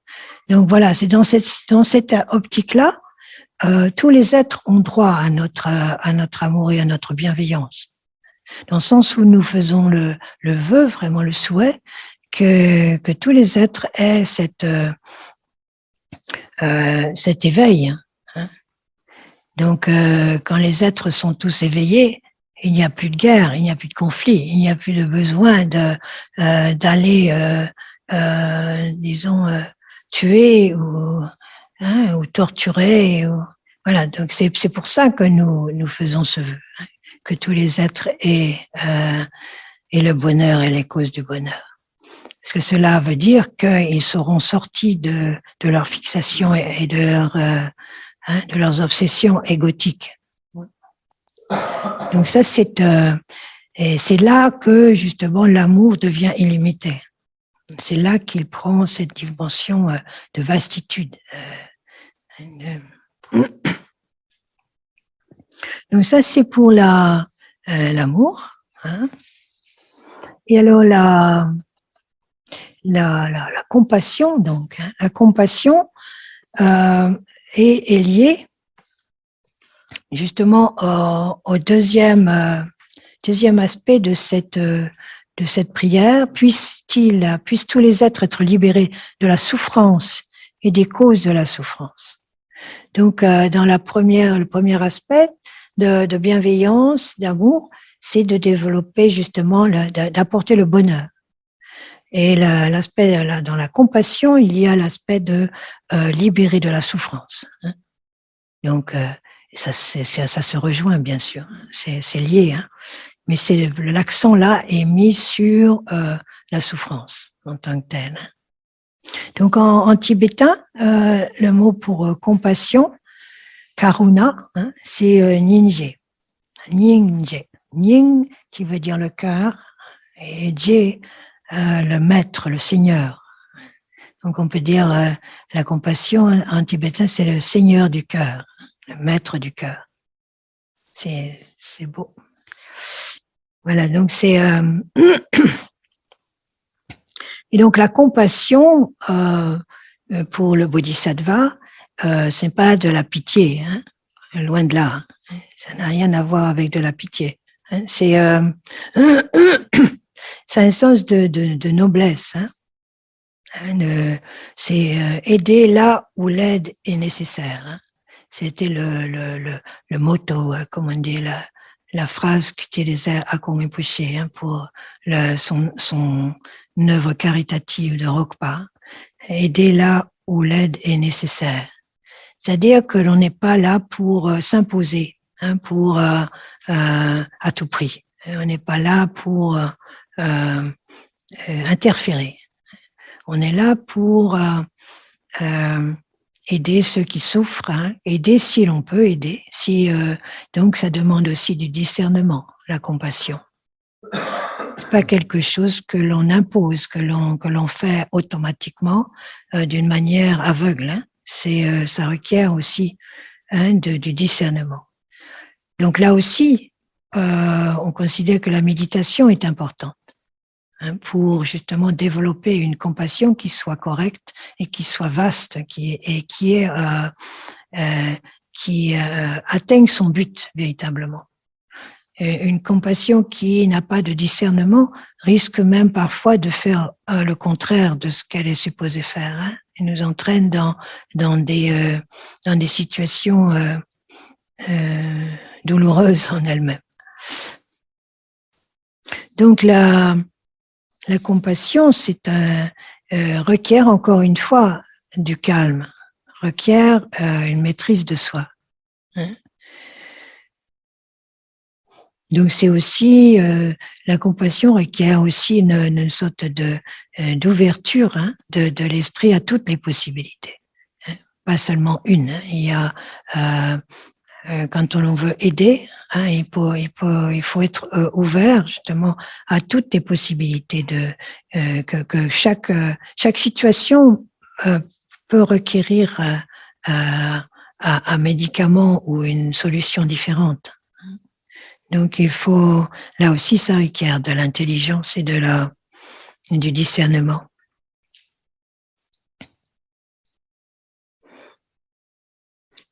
Donc voilà, c'est dans cette optique-là. Tous les êtres ont droit à notre amour et à notre bienveillance, dans le sens où nous faisons le vœu, vraiment le souhait, que tous les êtres aient cet éveil. Hein. Donc, quand les êtres sont tous éveillés, il n'y a plus de guerre, il n'y a plus de conflit, il n'y a plus de besoin d'aller, disons, tuer ou torturer. Voilà, donc c'est pour ça que nous faisons ce vœu, hein, que tous les êtres aient le bonheur et les causes du bonheur. Parce que cela veut dire qu'ils seront sortis de leur fixation et de leurs obsessions égotiques. Donc ça, c'est là que justement l'amour devient illimité. C'est là qu'il prend cette dimension de vastitude. Donc ça, c'est pour l'amour. Hein. Et alors la compassion, donc, hein, la compassion est liée justement au deuxième aspect de cette prière. Puissent tous les êtres être libérés de la souffrance et des causes de la souffrance. Donc, dans le premier aspect de bienveillance, d'amour, c'est de développer justement, d'apporter le bonheur. Et l'aspect, dans la compassion, il y a l'aspect de libérer de la souffrance. Hein. Donc, ça se rejoint, bien sûr. C'est lié. Hein. Mais l'accent là est mis sur la souffrance en tant que telle. Donc, en tibétain, le mot pour compassion, karuna, hein, c'est nyingje. Nyingje. Nying, qui veut dire le cœur, et je, le maître, le seigneur. Donc on peut dire la compassion en tibétain, c'est le seigneur du cœur, le maître du cœur. C'est beau. Voilà, donc c'est et donc la compassion pour le bodhisattva, c'est pas de la pitié, hein, loin de là. Hein. Ça n'a rien à voir avec de la pitié. Hein. C'est un sens de noblesse. Hein. C'est aider là où l'aide est nécessaire. Hein. C'était le motto, comme on dit, la phrase qu'utilisait Akong Rinpoche hein, pour son œuvre caritative de Rokpa. Aider là où l'aide est nécessaire. C'est-à-dire que l'on n'est pas là pour s'imposer, hein, pour à tout prix. On n'est pas là pour interférer. On est là pour aider ceux qui souffrent, hein, aider si l'on peut aider. Donc ça demande aussi du discernement, la compassion. C'est pas quelque chose que l'on impose, que l'on fait automatiquement d'une manière aveugle. Hein. Ça requiert aussi hein, du discernement. Donc là aussi, on considère que la méditation est importante. Pour justement développer une compassion qui soit correcte et qui soit vaste, qui atteigne son but véritablement. Et une compassion qui n'a pas de discernement risque même parfois de faire le contraire de ce qu'elle est supposée faire, hein, et nous entraîne dans des situations douloureuses en elles-mêmes. Donc la compassion, requiert encore une fois du calme, requiert une maîtrise de soi. Hein. Donc c'est aussi la compassion requiert aussi une sorte d'ouverture hein, de l'esprit à toutes les possibilités, hein. Pas seulement une. Hein. Il y a quand on veut aider, hein, il faut être ouvert justement à toutes les possibilités que chaque situation peut requérir un médicament ou une solution différente. Donc il faut, là aussi ça requiert de l'intelligence et du discernement.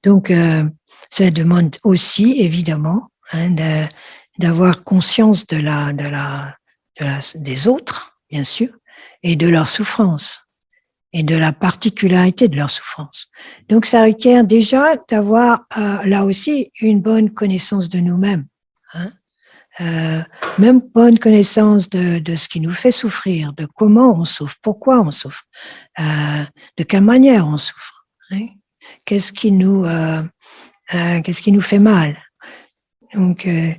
Donc ça demande aussi, évidemment, hein, d'avoir conscience des autres, bien sûr, et de leur souffrance, et de la particularité de leur souffrance. Donc, ça requiert déjà d'avoir, là aussi, une bonne connaissance de nous-mêmes. Hein. Même bonne connaissance de ce qui nous fait souffrir, de comment on souffre, pourquoi on souffre, de quelle manière on souffre. Hein. Qu'est-ce qui nous fait mal? Donc, en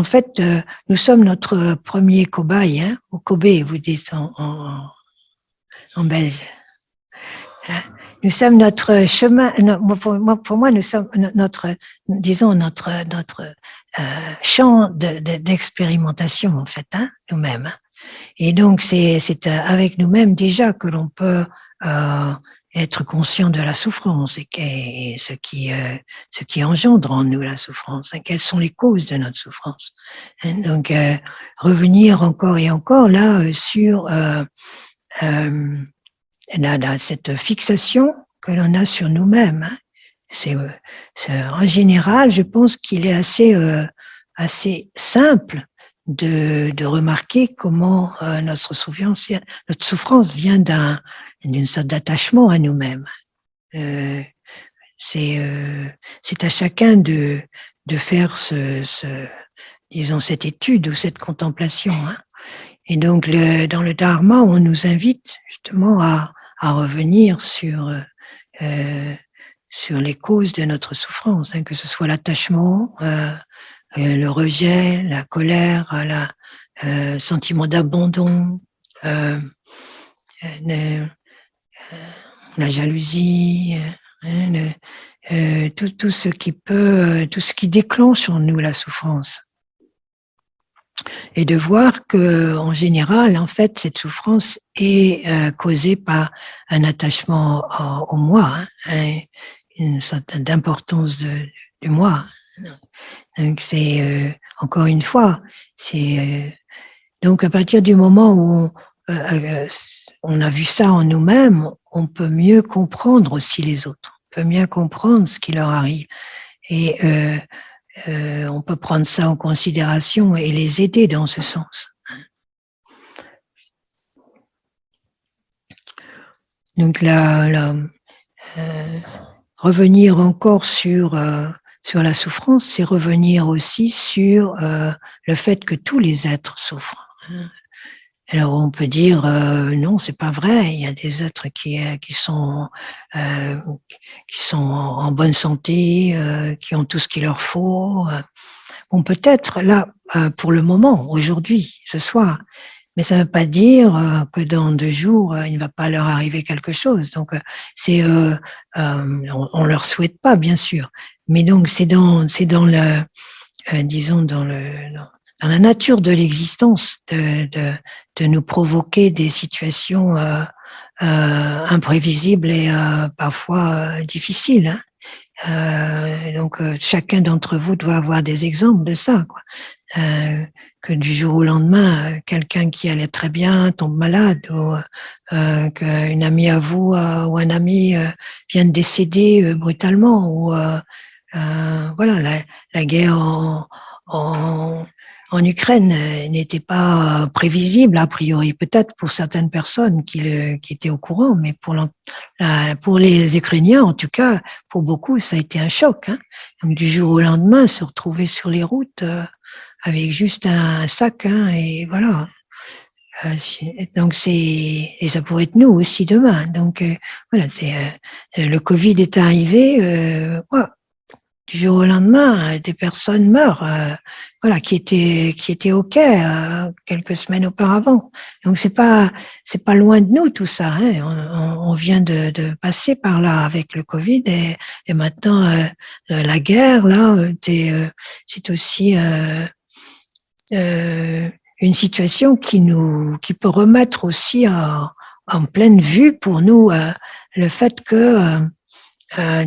fait, nous sommes notre premier cobaye, hein, ou Kobe, vous dites en belge. Hein. Nous sommes notre chemin. Pour moi, nous sommes notre champ d'expérimentation, en fait, hein, nous-mêmes. Hein. Et donc, c'est avec nous-mêmes déjà que l'on peut être conscient de la souffrance et ce qui engendre en nous la souffrance, hein, quelles sont les causes de notre souffrance. Hein, donc, revenir encore et encore là sur cette fixation que l'on a sur nous-mêmes. Hein. En général, je pense qu'il est assez simple de remarquer comment notre souffrance vient d'une sorte d'attachement à nous-mêmes. C'est à chacun de faire disons cette étude ou cette contemplation. Hein. Et donc dans le Dharma, on nous invite justement à revenir sur les causes de notre souffrance, hein, que ce soit l'attachement, le rejet, la colère, le sentiment d'abandon, la jalousie, hein, tout ce qui déclenche en nous la souffrance. Et de voir que, en général, en fait, cette souffrance est causée par un attachement au moi, hein, une sorte d'importance du moi. Donc c'est encore une fois, c'est donc à partir du moment où on a vu ça en nous-mêmes, on peut mieux comprendre aussi les autres, on peut mieux comprendre ce qui leur arrive et on peut prendre ça en considération et les aider dans ce sens. Donc revenir encore sur la souffrance, c'est revenir aussi sur le fait que tous les êtres souffrent. Alors on peut dire non, c'est pas vrai. Il y a des êtres qui sont en bonne santé, qui ont tout ce qu'il leur faut. Bon, peut-être là pour le moment, aujourd'hui, ce soir. Mais ça ne veut pas dire que dans 2 jours, il ne va pas leur arriver quelque chose. Donc, on leur souhaite pas, bien sûr. Mais donc, c'est dans le, disons, dans la nature de l'existence de nous provoquer des situations imprévisibles et parfois difficiles. Hein. Donc, chacun d'entre vous doit avoir des exemples de ça, quoi. Que du jour au lendemain, quelqu'un qui allait très bien tombe malade, ou qu'une amie à vous ou un ami vient de décéder brutalement, ou voilà, la guerre en Ukraine n'était pas prévisible a priori, peut-être pour certaines personnes qui étaient au courant, mais pour les Ukrainiens en tout cas, pour beaucoup ça a été un choc. Hein. Donc du jour au lendemain, se retrouver sur les routes avec juste un sac, hein, et voilà. Donc et ça pourrait être nous aussi demain. Donc voilà, le Covid est arrivé, ouais, du jour au lendemain, des personnes meurent, voilà, qui étaient ok quelques semaines auparavant. Donc c'est pas loin de nous tout ça. Hein. On vient de passer par là avec le Covid et maintenant la guerre là, c'est aussi une situation qui peut remettre aussi en pleine vue pour nous le fait que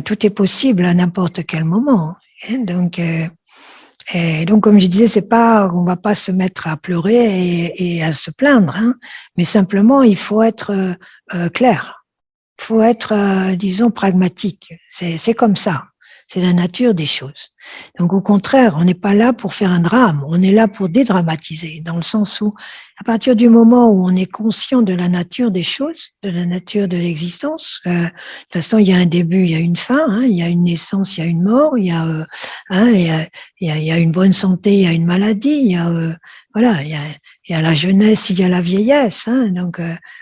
tout est possible à n'importe quel moment. Hein. Donc, comme je disais, on va pas se mettre à pleurer et à se plaindre, hein, mais simplement il faut être clair, il faut être, disons, pragmatique. C'est comme ça. C'est la nature des choses. Donc au contraire, on n'est pas là pour faire un drame, on est là pour dédramatiser, dans le sens où, à partir du moment où on est conscient de la nature des choses, de la nature de l'existence, de toute façon, il y a un début, il y a une fin, hein, il y a une naissance, il y a une mort, il y a une bonne santé, il y a une maladie, il y a voilà, il y a la jeunesse, il y a la vieillesse, hein, donc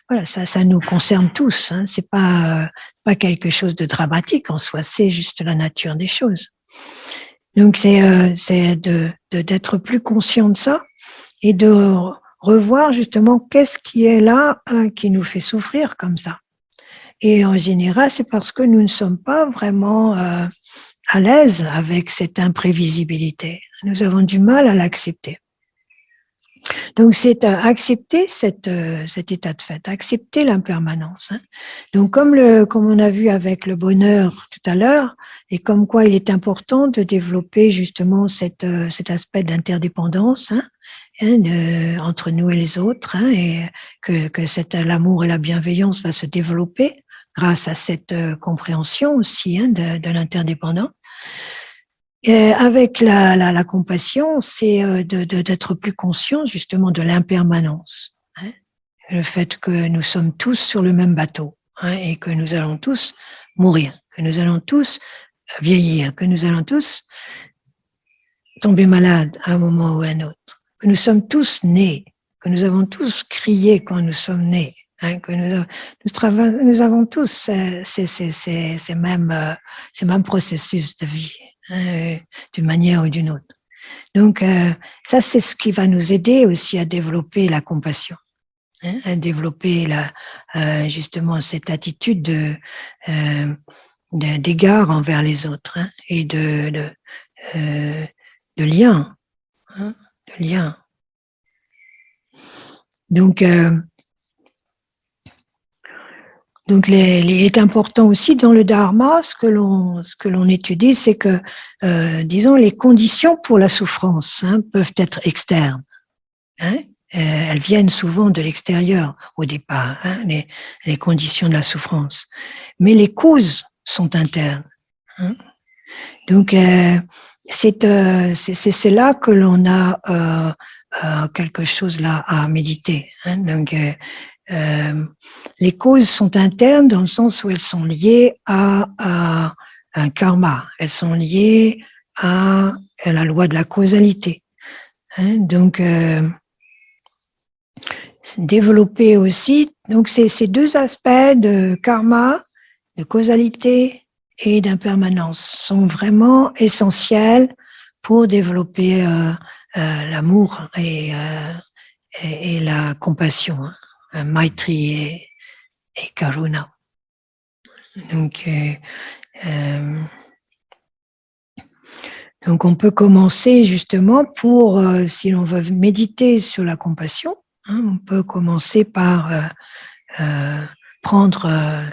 voilà, ça nous concerne tous, hein, c'est pas quelque chose de dramatique en soi, c'est juste la nature des choses. Donc c'est d'être plus conscient de ça et de revoir justement qu'est-ce qui est là qui nous fait souffrir comme ça. Et en général, c'est parce que nous ne sommes pas vraiment à l'aise avec cette imprévisibilité. Nous avons du mal à l'accepter. Donc, c'est accepter cet état de fait, accepter l'impermanence. Hein. Donc, comme on a vu avec le bonheur tout à l'heure, et comme quoi il est important de développer justement cet aspect d'interdépendance entre nous et les autres, et que l'amour et la bienveillance va se développer grâce à cette compréhension aussi de l'interdépendance. Avec la compassion, c'est d'être plus conscient justement de l'impermanence. Hein, le fait que nous sommes tous sur le même bateau et que nous allons tous mourir, que nous allons tous vieillir, que nous allons tous tomber malades à un moment ou à un autre, que nous sommes tous nés, que nous avons tous crié quand nous sommes nés, que nous avons tous ces mêmes processus de vie, d'une manière ou d'une autre. Donc, ça, c'est ce qui va nous aider aussi à développer la compassion, à développer justement cette attitude d'égard envers les autres et de lien, de lien. Donc, il est important aussi dans le dharma, ce que l'on étudie, c'est que, disons, les conditions pour la souffrance peuvent être externes. Elles viennent souvent de l'extérieur au départ, les conditions de la souffrance. Mais les causes sont internes. Donc, c'est là que l'on a quelque chose là à méditer. Donc, les causes sont internes dans le sens où elles sont liées à un karma, elles sont liées à la loi de la causalité. Donc, développer aussi, donc ces deux aspects de karma, de causalité et d'impermanence sont vraiment essentiels pour développer l'amour et la compassion, Maitri et Karuna. Donc on peut commencer justement si l'on veut méditer sur la compassion, on peut commencer par prendre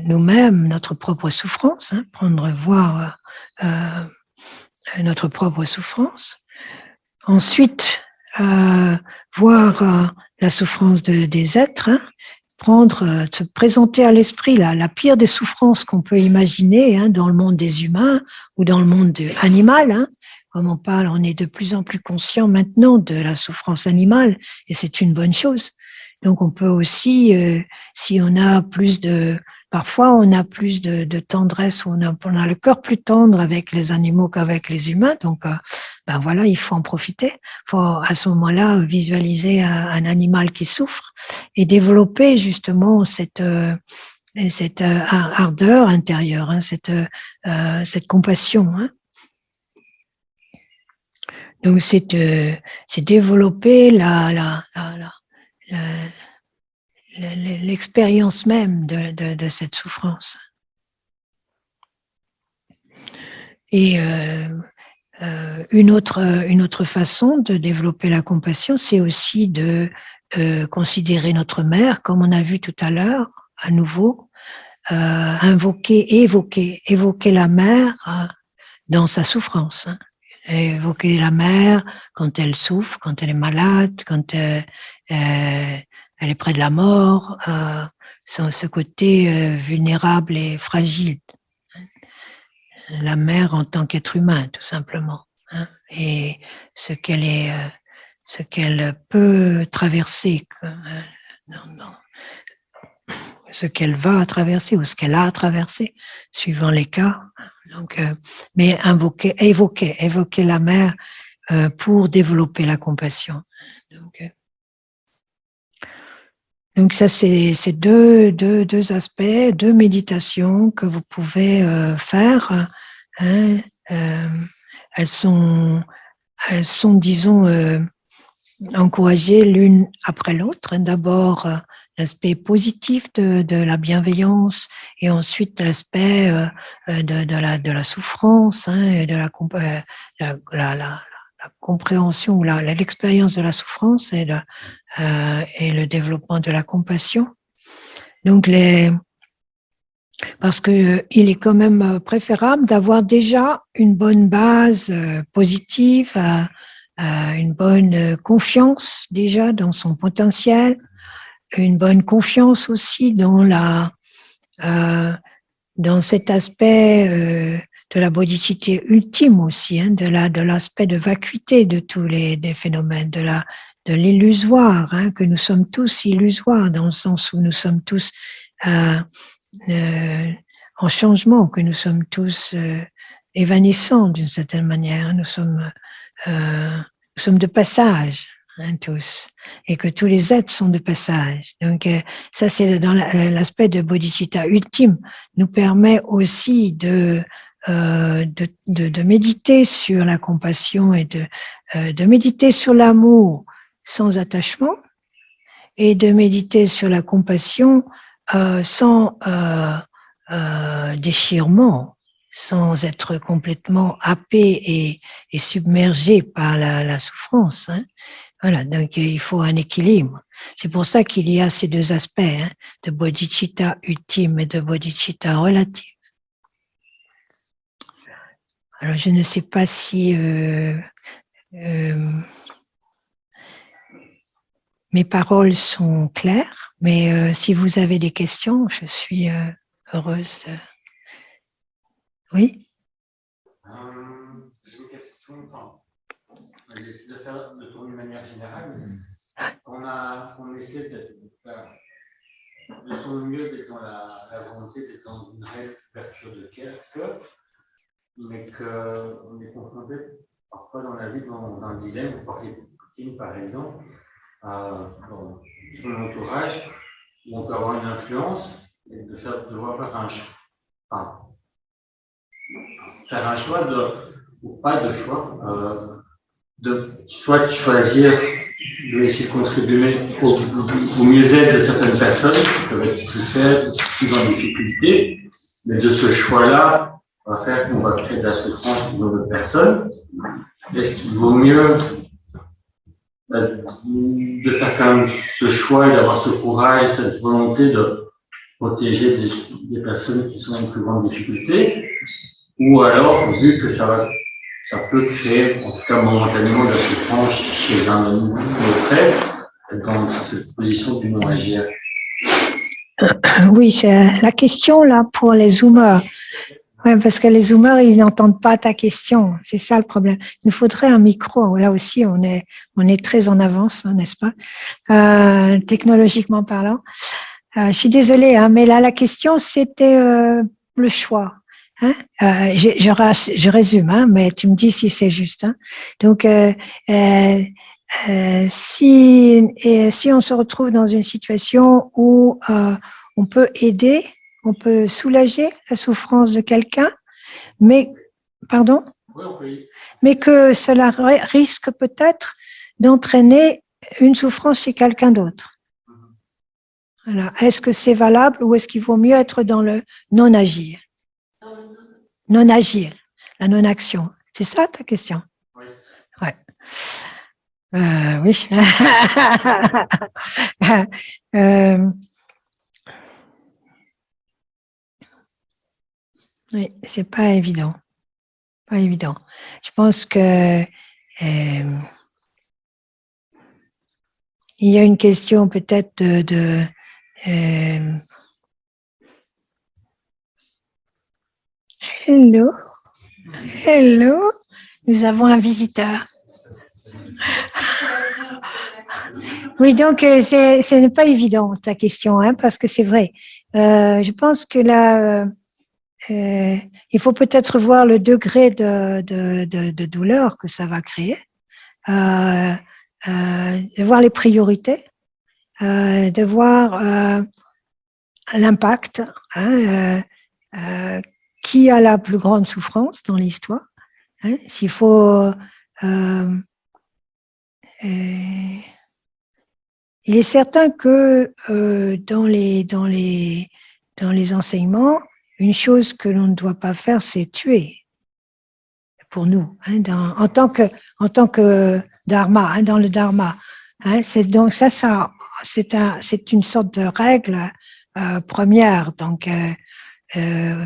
nous-mêmes notre propre souffrance, voir notre propre souffrance. Ensuite, voir la souffrance des êtres, se présenter à l'esprit la pire des souffrances qu'on peut imaginer dans le monde des humains ou dans le monde animal. Comme on parle, on est de plus en plus conscient maintenant de la souffrance animale et c'est une bonne chose. Donc on peut aussi, si on a parfois on a plus de tendresse, on a le cœur plus tendre avec les animaux qu'avec les humains. Donc voilà, il faut en profiter. Il faut à ce moment-là visualiser un animal qui souffre et développer justement cette ardeur intérieure, cette compassion. Donc c'est développer l'expérience même de cette souffrance. Et une autre façon de développer la compassion, c'est aussi de considérer notre mère, comme on a vu tout à l'heure, à nouveau, évoquer la mère dans sa souffrance. Évoquer la mère quand elle souffre, quand elle est malade, quand elle est près de la mort, ce côté vulnérable et fragile. La mère en tant qu'être humain, tout simplement, et ce qu'elle peut traverser, ce qu'elle va traverser ou ce qu'elle a traversé, suivant les cas. Donc, mais évoquer la mère pour développer la compassion. Donc ça, c'est deux aspects, deux méditations que vous pouvez faire. Elles sont, disons, encouragées l'une après l'autre. D'abord, l'aspect positif de la bienveillance et ensuite l'aspect de la souffrance et de la compréhension ou l'expérience de la souffrance et le développement de la compassion. Donc, parce que il est quand même préférable d'avoir déjà une bonne base positive, une bonne confiance déjà dans son potentiel, une bonne confiance aussi dans cet aspect de la bodhicitta ultime aussi, hein, de l'aspect de vacuité de tous des phénomènes, de l'illusoire, hein, que nous sommes tous illusoires dans le sens où nous sommes tous en changement, que nous sommes tous évanescents d'une certaine manière. Nous sommes de passage, hein, tous, et que tous les êtres sont de passage. Donc ça, c'est dans l'aspect de bodhicitta ultime, nous permet aussi de méditer sur la compassion et de méditer sur l'amour sans attachement et de méditer sur la compassion sans déchirement, sans être complètement happé et submergé par la souffrance. Hein. Voilà, donc il faut un équilibre. C'est pour ça qu'il y a ces deux aspects, hein, de bodhicitta ultime et de bodhicitta relative. Alors je ne sais pas si mes paroles sont claires, mais si vous avez des questions, je suis heureuse. Oui. J'ai une question, je vais essayer de faire le tour d'une manière générale. On essaie de faire de son mieux d'être dans la volonté d'être dans une réelle ouverture de cœur, mais qu'on est confronté parfois dans la vie dans un dilemme. Vous parlez de Poutine, par exemple, dans son entourage, où on peut avoir une influence et devoir faire un choix ou pas de choix, de soit choisir de essayer de contribuer au mieux-être de certaines personnes qui peuvent être plus faibles, plus en difficulté, mais de ce choix-là, on va faire qu'on va créer de la souffrance pour d'autres personnes. Est-ce qu'il vaut mieux de faire quand même ce choix et d'avoir ce courage, cette volonté de protéger des personnes qui sont en plus grande difficulté, ou alors, vu que ça peut créer, en tout cas momentanément, de la souffrance chez un de nos frères, dans cette position du non-agir. Oui, c'est la question là pour les zoomers. Ouais, parce que les zoomers, ils n'entendent pas ta question. C'est ça le problème. Il nous faudrait un micro. Là aussi, on est très en avance, hein, n'est-ce pas, technologiquement parlant. Je suis désolée, hein, mais là, la question, c'était le choix. Hein? Je résume, hein, mais tu me dis si c'est juste. Hein? Donc, si on se retrouve dans une situation où on peut aider, on peut soulager la souffrance de quelqu'un, mais que cela risque peut-être d'entraîner une souffrance chez quelqu'un d'autre. Voilà. Est-ce que c'est valable ou est-ce qu'il vaut mieux être dans le non-agir? Non-agir, la non-action. C'est ça ta question? Oui. Ouais. Oui. Oui, c'est pas évident. Pas évident. Je pense que il y a une question peut-être Hello. Hello. Nous avons un visiteur. Oui, donc ce n'est pas évident ta question, hein, parce que c'est vrai. Je pense que là, il faut peut-être voir le degré de douleur que ça va créer, de voir les priorités, de voir l'impact, hein, qui a la plus grande souffrance dans l'histoire. Hein, s'il faut il est certain que dans les enseignements, une chose que l'on ne doit pas faire, c'est tuer. pour nous, hein, en tant que dharma, hein, dans le dharma. Hein, donc c'est une sorte de règle première. Donc, euh,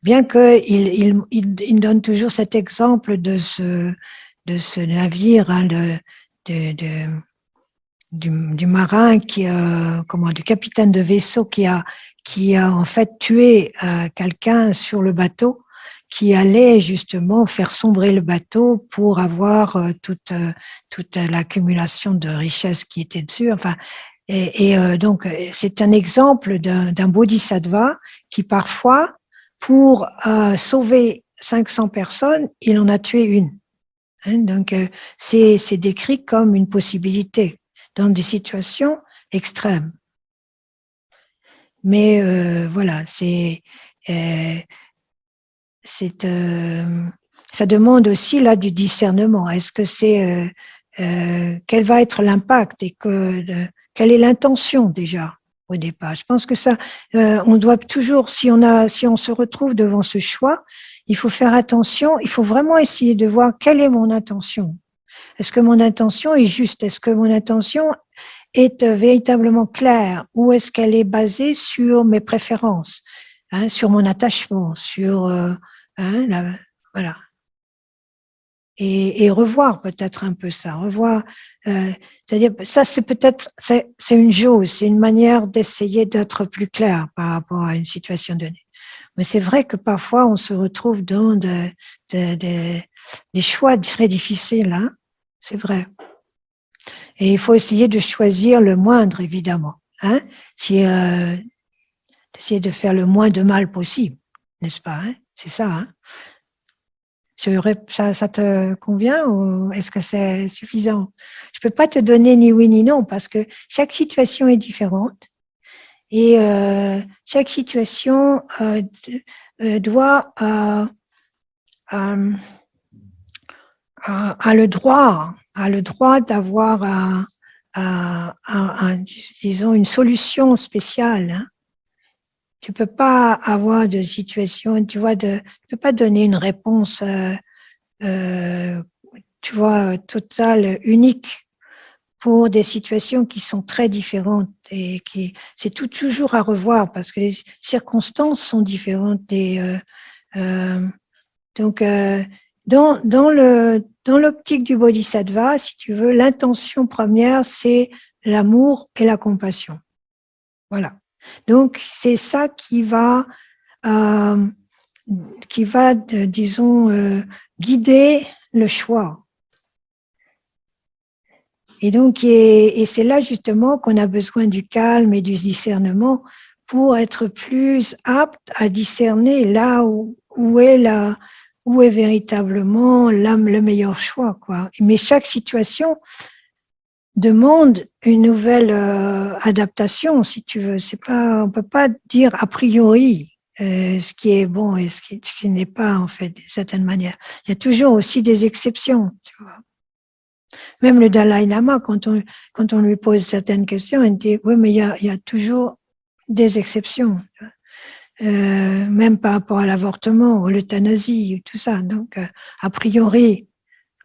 bien qu'il donne toujours cet exemple de ce navire, hein, du marin du capitaine de vaisseau qui a en fait tué quelqu'un sur le bateau, qui allait justement faire sombrer le bateau pour avoir toute l'accumulation de richesses qui était dessus. Enfin, donc, c'est un exemple d'un bodhisattva qui parfois, pour sauver 500 personnes, il en a tué une. Hein, donc, c'est décrit comme une possibilité dans des situations extrêmes. Mais voilà, euh, ça demande aussi là du discernement. Est-ce que quel va être l'impact et quelle est l'intention déjà au départ? Je pense que ça, on doit toujours, si on se retrouve devant ce choix, il faut faire attention. Il faut vraiment essayer de voir quelle est mon intention. Est-ce que mon intention est juste? Est-ce que mon intention est véritablement claire ou est-ce qu'elle est basée sur mes préférences, hein, sur mon attachement, sur hein, voilà. Et revoir peut-être un peu ça, revoir, c'est-à-dire ça c'est peut-être c'est une chose, c'est une manière d'essayer d'être plus clair par rapport à une situation donnée. Mais c'est vrai que parfois on se retrouve dans des choix très difficiles, hein, c'est vrai. Et il faut essayer de choisir le moindre, évidemment. Hein, si, d'essayer de faire le moins de mal possible, n'est-ce pas? Hein, c'est ça. Hein. Ça te convient ou est-ce que c'est suffisant? Je ne peux pas te donner ni oui ni non parce que chaque situation est différente et chaque situation doit a le droit d'avoir disons une solution spéciale. Hein. Tu peux pas avoir de situation, tu vois, tu peux pas donner une réponse, euh, tu vois, totale, unique pour des situations qui sont très différentes et c'est toujours à revoir parce que les circonstances sont différentes euh, donc, dans l'optique du bodhisattva, si tu veux, l'intention première, c'est l'amour et la compassion. Voilà. Donc, c'est ça euh, disons, guider le choix. Et donc, et c'est là justement qu'on a besoin du calme et du discernement pour être plus apte à discerner là où est véritablement le meilleur choix, quoi. Mais chaque situation demande une nouvelle adaptation, si tu veux. C'est pas, on peut pas dire a priori ce qui est bon et ce qui n'est pas, en fait, d'une certaine manière. Il y a toujours aussi des exceptions, tu vois. Même le Dalai Lama, quand on lui pose certaines questions, il dit, oui, mais il y a toujours des exceptions. Même par rapport à l'avortement, ou l'euthanasie, ou tout ça. Donc, a priori,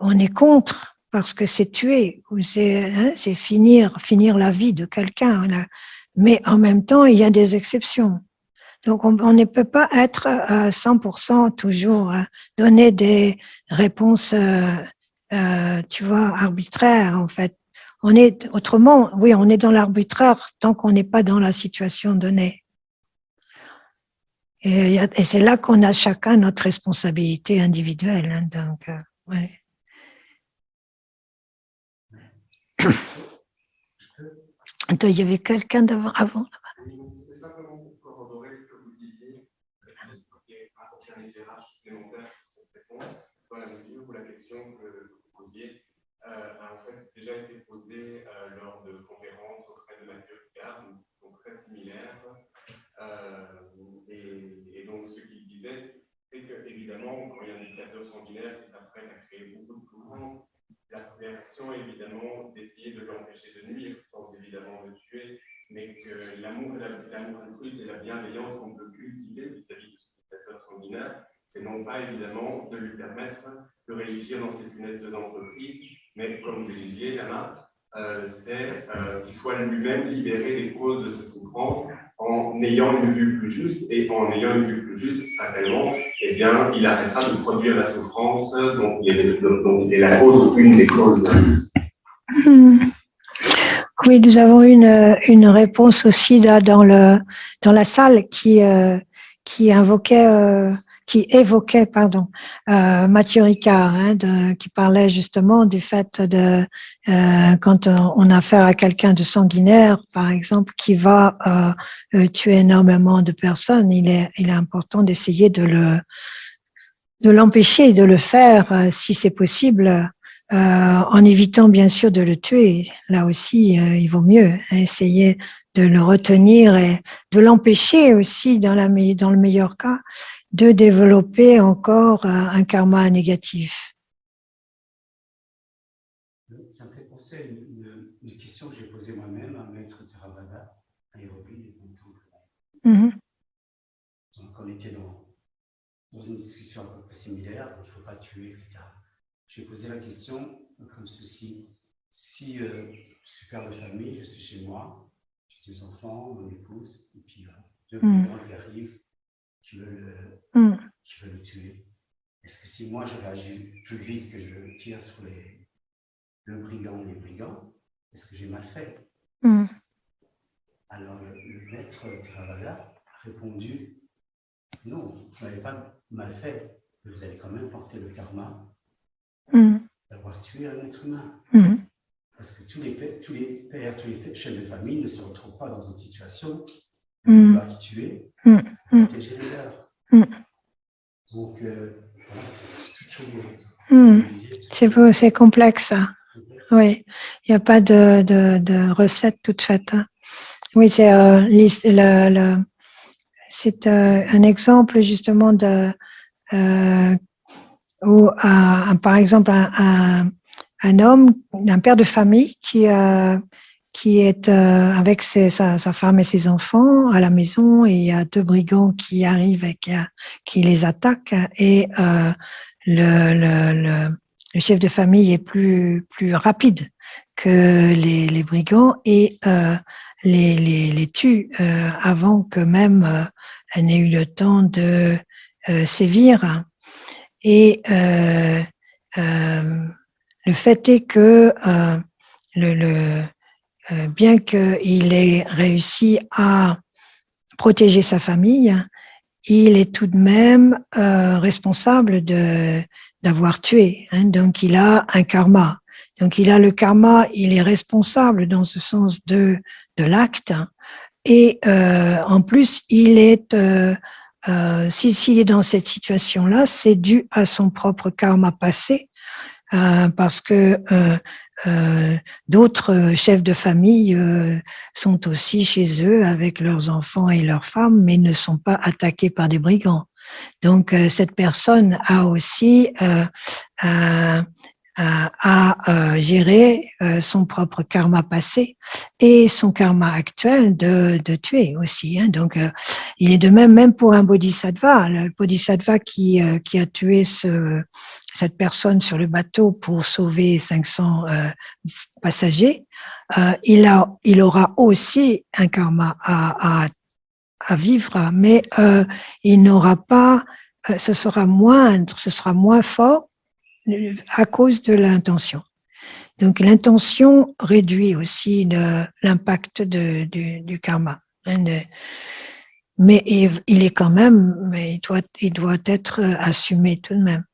on est contre parce que c'est tuer ou c'est finir la vie de quelqu'un. Mais en même temps, il y a des exceptions. Donc, on ne peut pas être à 100% toujours donner des réponses, tu vois, arbitraires en fait. On est autrement, oui, on est dans l'arbitraire tant qu'on n'est pas dans la situation donnée. Et c'est là qu'on a chacun notre responsabilité individuelle. Hein, donc, ouais. Attends, il y avait quelqu'un avant. C'était simplement pour corroborer ce que vous disiez, et apporter un éclairage supplémentaire sur cette réponse, dans la mesure où la question que vous posiez a en fait déjà été posée lors de conférences auprès de Mathieu Ricard, donc très similaires. Et donc, ce qu'il disait, c'est qu'évidemment, quand il y a un dictateur sanguinaire qui s'apprête à créer beaucoup de souffrance, la première action est évidemment d'essayer de l'empêcher de nuire, sans évidemment le tuer, mais que l'amour altruiste et la bienveillance qu'on peut cultiver vis-à-vis de ce dictateur sanguinaire, c'est non non pas évidemment de lui permettre de réussir dans ses funèbres entreprises, mais comme vous le disiez, Lama, c'est qu'il soit lui-même libéré des causes de sa souffrance en ayant une vue plus juste, et en ayant une vue plus juste, fatalement, eh bien, il arrêtera de produire la souffrance dont il est la cause, une des causes. Oui, nous avons une réponse aussi là dans la salle qui évoquait Mathieu Ricard, qui parlait justement du fait de quand on a affaire à quelqu'un de sanguinaire, par exemple, qui va tuer énormément de personnes, il est important d'essayer de l'empêcher de le faire si c'est possible. En évitant bien sûr de le tuer. Là aussi, il vaut mieux essayer de le retenir et de l'empêcher aussi, dans le meilleur cas, de développer encore un karma négatif. Ça me fait penser à une question que j'ai posée moi-même à Maître Theravada à Nairobi. Donc, on était dans une discussion un peu similaire, il ne faut pas tuer, etc. J'ai posé la question comme ceci. Si je suis père de famille, je suis chez moi, j'ai 2 enfants, mon épouse, et puis 2 brigands qui arrivent, qui veulent le tuer. Est-ce que si moi je réagis plus vite que je tire sur le brigand ou les brigands, est-ce que j'ai mal fait? Alors le maître Theravada a répondu, non, vous n'avez pas mal fait, mais vous allez quand même porter le karma d'avoir tué un être humain. Parce que tous les pères, tous les chefs de famille ne se retrouvent pas dans une situation où ils doivent tuer pour protéger les leurs. Donc, voilà, c'est toute chose. C'est complexe, ça. Oui, il n'y a pas de recette toute faite. Oui, c'est un exemple justement où, par exemple, un homme, un père de famille qui est avec sa femme et ses enfants à la maison, et il y a 2 brigands qui arrivent et qui les attaquent, et le chef de famille est plus rapide que les brigands et les tue avant que même n'ait eu le temps de sévir. Et le fait est que bien qu'il ait réussi à protéger sa famille, il est tout de même responsable d'avoir tué. Donc il a un karma. Donc il a le karma, il est responsable dans ce sens de l'acte. Et en plus, il est s'il est dans cette situation-là, c'est dû à son propre karma passé, parce que d'autres chefs de famille sont aussi chez eux avec leurs enfants et leurs femmes, mais ne sont pas attaqués par des brigands. Donc cette personne a aussi à gérer son propre karma passé et son karma actuel de tuer aussi. Donc, il est de même pour un bodhisattva. Le bodhisattva qui a tué cette personne sur le bateau pour sauver 500 passagers, il aura aussi un karma à vivre, mais il n'aura pas, ce sera moindre, ce sera moins fort à cause de l'intention. Donc l'intention réduit aussi l'impact du karma. Mais il est quand même, mais il doit être assumé tout de même.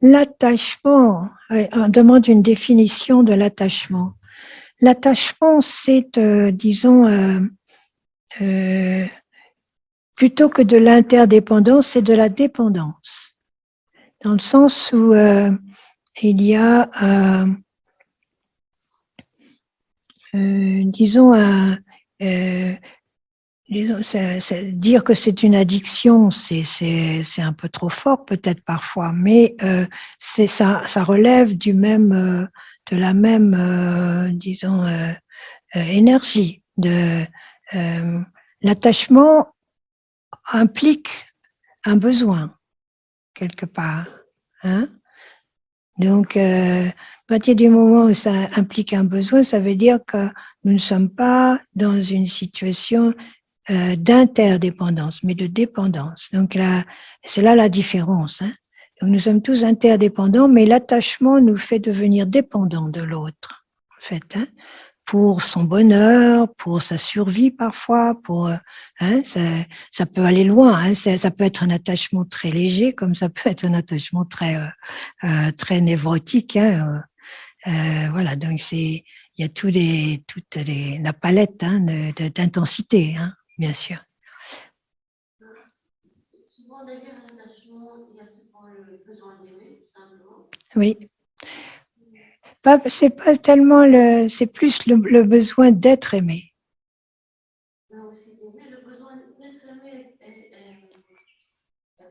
L'attachement, on demande une définition de l'attachement. L'attachement, c'est, disons, plutôt que de l'interdépendance, c'est de la dépendance. Dans le sens où il y a, disons, dire que c'est une addiction, c'est un peu trop fort peut-être parfois, mais ça relève du même la même, disons, énergie. L'attachement implique un besoin quelque part. Hein? Donc, à partir du moment où ça implique un besoin, ça veut dire que nous ne sommes pas dans une situation d'interdépendance, mais de dépendance. Donc là, c'est là la différence. Hein. Donc nous sommes tous interdépendants, mais l'attachement nous fait devenir dépendants de l'autre, en fait, hein, pour son bonheur, pour sa survie parfois, pour hein, ça peut aller loin. Hein, ça peut être un attachement très léger, comme ça peut être un attachement très névrotique. Hein, voilà, donc il y a la palette hein, d'intensité, hein, bien sûr. Souvent, derrière l'attachement, il y a souvent le besoin d'aimer, tout simplement. Oui. C'est pas tellement c'est plus le besoin d'être aimé. Mais aussi d'aimer, le besoin d'être aimé est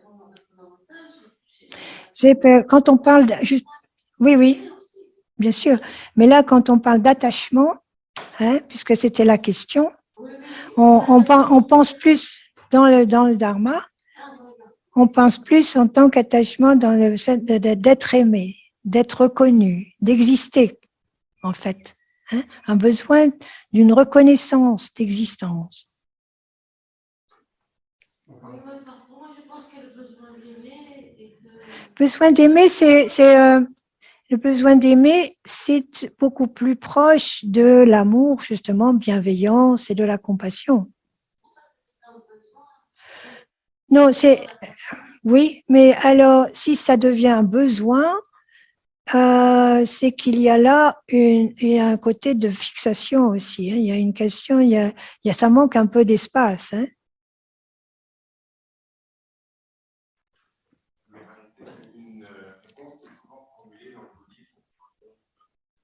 vraiment fondamental. Quand on parle juste, oui, bien sûr. Mais là, quand on parle d'attachement, hein, puisque c'était la question, on pense plus dans le dharma. On pense plus en tant qu'attachement dans le fait d'être aimé, d'être reconnu, d'exister, en fait. Hein, un besoin d'une reconnaissance d'existence. Parfois, je pense que le besoin d'aimer est le besoin d'aimer, c'est beaucoup plus proche de l'amour, justement, bienveillance et de la compassion. Non, oui, mais alors, si ça devient un besoin, c'est qu'il y a là il y a un côté de fixation aussi. Hein. Il y a une question, ça manque un peu d'espace. Hein. C'est une réponse qui est souvent formulée dans le bouddhisme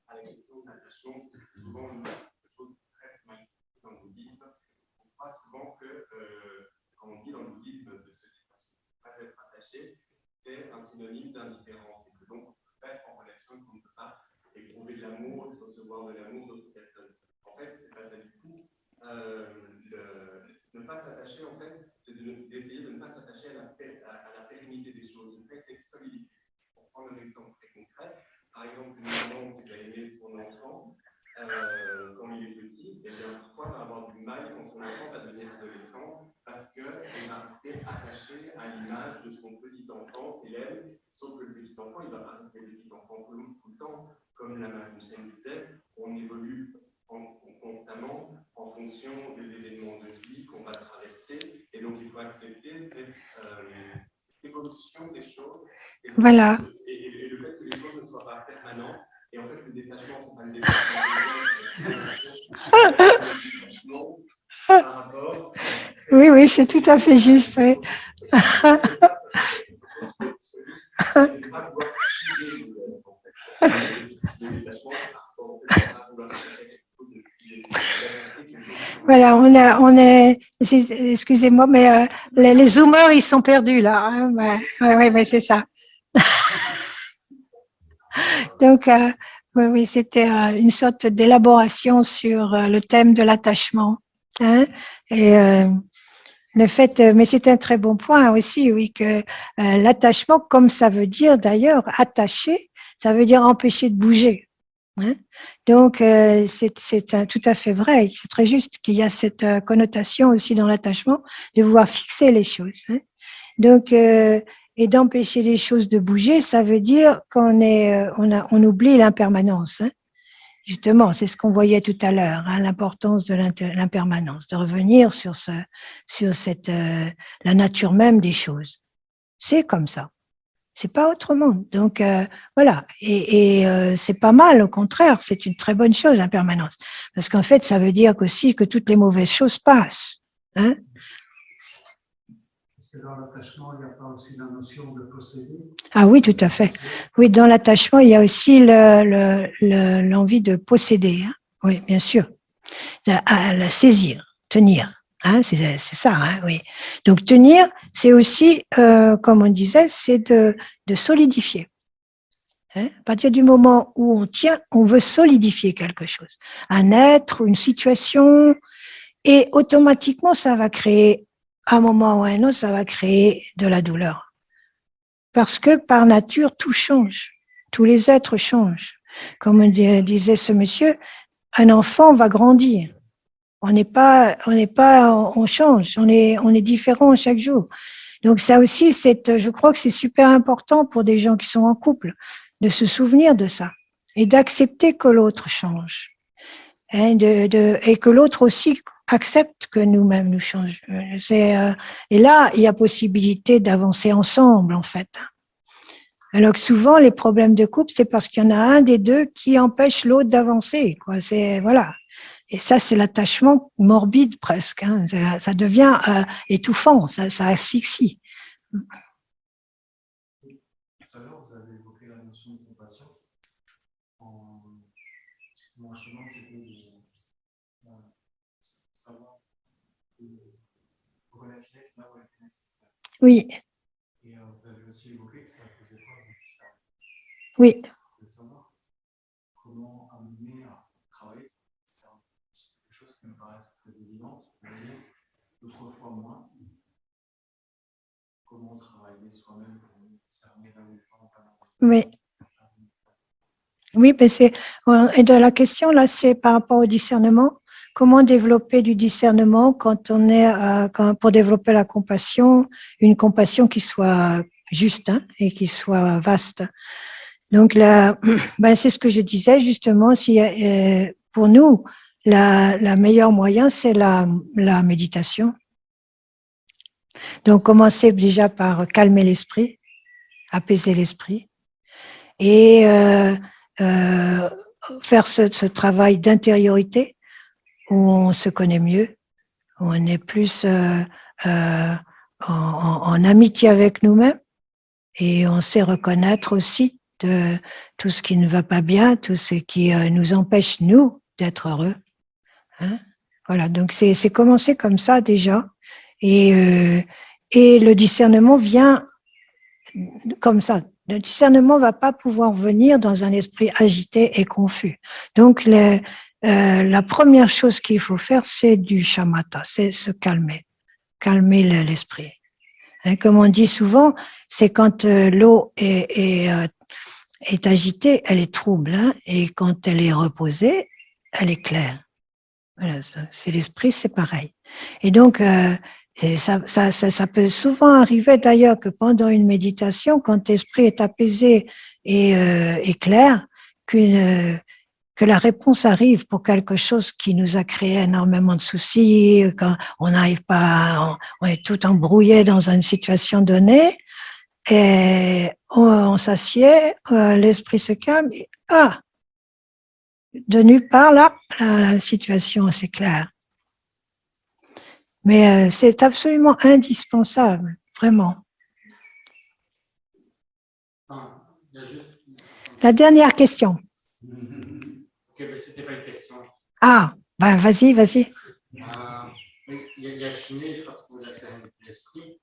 à la question de l'attachement. C'est souvent une chose très magnifique dans le bouddhisme. On croit souvent que quand on dit dans le bouddhisme de se pas être attaché, c'est un synonyme d'indifférence. Et que donc, on peut être en relation qu'on ne peut pas éprouver de l'amour, recevoir de l'amour d'autres personnes. En fait, c'est pas ça du tout. Ne pas s'attacher, en fait, c'est d'essayer de ne pas s'attacher à la pérennité des choses, une solidité. Pour prendre un exemple très concret, par exemple, une maman qui va aimer son enfant quand il est petit, et bien parfois va avoir du mal quand son enfant va devenir adolescent parce qu'elle va rester attachée à l'image de son petit enfant et elle, sauf que le petit enfant, il ne va pas rester le petit enfant tout le temps. Comme la Marie-Michel disait, on évolue constamment en fonction des événements de vie qu'on va traverser, et donc il faut accepter cette évolution des choses. Voilà. Et le fait que les choses ne soient pas permanentes, et en fait le détachement, c'est pas le détachement, par rapport. Oui, c'est tout à fait juste. Oui. Voilà, excusez-moi, mais les zoomers, ils sont perdus là. Hein, mais c'est ça. Donc, oui, c'était une sorte d'élaboration sur le thème de l'attachement. Hein, et le fait, mais c'est un très bon point aussi, oui, que l'attachement, comme ça veut dire d'ailleurs attacher, ça veut dire empêcher de bouger. Hein. Donc, c'est tout à fait vrai, c'est très juste qu'il y a cette connotation aussi dans l'attachement de vouloir fixer les choses. Hein. Donc, et d'empêcher les choses de bouger, ça veut dire on oublie l'impermanence. Hein. Justement, c'est ce qu'on voyait tout à l'heure, hein, l'importance de l'impermanence, de revenir sur cette la nature même des choses. C'est comme ça. C'est pas autrement. Donc voilà. Et c'est pas mal, au contraire, c'est une très bonne chose l'impermanence, parce qu'en fait, ça veut dire aussi que toutes les mauvaises choses passent. Hein. Est-ce que dans l'attachement, il n'y a pas aussi la notion de posséder? Ah oui, tout à fait. Oui, dans l'attachement, il y a aussi l'envie de posséder. Hein. Oui, bien sûr. La saisir, tenir. Hein, c'est ça, hein, oui. Donc tenir, c'est aussi, comme on disait, c'est de solidifier. Hein. À partir du moment où on tient, on veut solidifier quelque chose, un être, une situation, et automatiquement, ça va créer, à un moment ou à un autre, ça va créer de la douleur. Parce que par nature, tout change. Tous les êtres changent. Comme disait ce monsieur, un enfant va grandir. On change. On est différent chaque jour. Donc ça aussi, je crois que c'est super important pour des gens qui sont en couple de se souvenir de ça et d'accepter que l'autre change. Hein, et que l'autre aussi accepte que nous-mêmes nous changeons. Et là, il y a possibilité d'avancer ensemble, en fait. Alors que souvent, les problèmes de couple, c'est parce qu'il y en a un des deux qui empêche l'autre d'avancer, quoi. Voilà. Et ça, c'est l'attachement morbide presque. Hein. Ça devient étouffant, ça asphyxie. Tout à l'heure, vous avez évoqué la notion de compassion. Mon chemin, c'était de savoir relâcher là où elle était nécessaire. Oui. Et vous avez aussi évoqué que ça faisait preuve de distance. Oui. De savoir comment amener à travailler. C'est quelque chose qui me paraît très évident, mais d'autres fois moins. Comment travailler soi-même pour cerner là où les gens ont. Oui. Oui, mais et de la question là, c'est par rapport au discernement. Comment développer du discernement quand on est pour développer la compassion, une compassion qui soit juste et qui soit vaste. Donc là, c'est ce que je disais justement. Pour nous, la meilleure moyen, c'est la méditation. Donc commencer déjà par calmer l'esprit, apaiser l'esprit et faire ce travail d'intériorité où on se connaît mieux, où on est plus en amitié avec nous-mêmes et on sait reconnaître aussi de tout ce qui ne va pas bien, tout ce qui nous empêche, nous, d'être heureux. Hein. Voilà, donc c'est commencer comme ça déjà. Et le discernement vient comme ça. Le discernement ne va pas pouvoir venir dans un esprit agité et confus. Donc, la première chose qu'il faut faire, c'est du shamatha, c'est se calmer l'esprit. Hein, comme on dit souvent, c'est quand l'eau est agitée, elle est trouble, hein, et quand elle est reposée, elle est claire. Voilà, c'est l'esprit, c'est pareil. Et donc, ça peut souvent arriver d'ailleurs que pendant une méditation, quand l'esprit est apaisé et clair, que la réponse arrive pour quelque chose qui nous a créé énormément de soucis, quand on n'arrive pas, on est tout embrouillé dans une situation donnée, et on s'assied, l'esprit se calme, et de nulle part là, la situation c'est clair. Mais c'est absolument indispensable, vraiment. La dernière question. Ok, mais c'était pas une question. Vas-y. Il y a Chiné, je crois que la sérénité de l'esprit.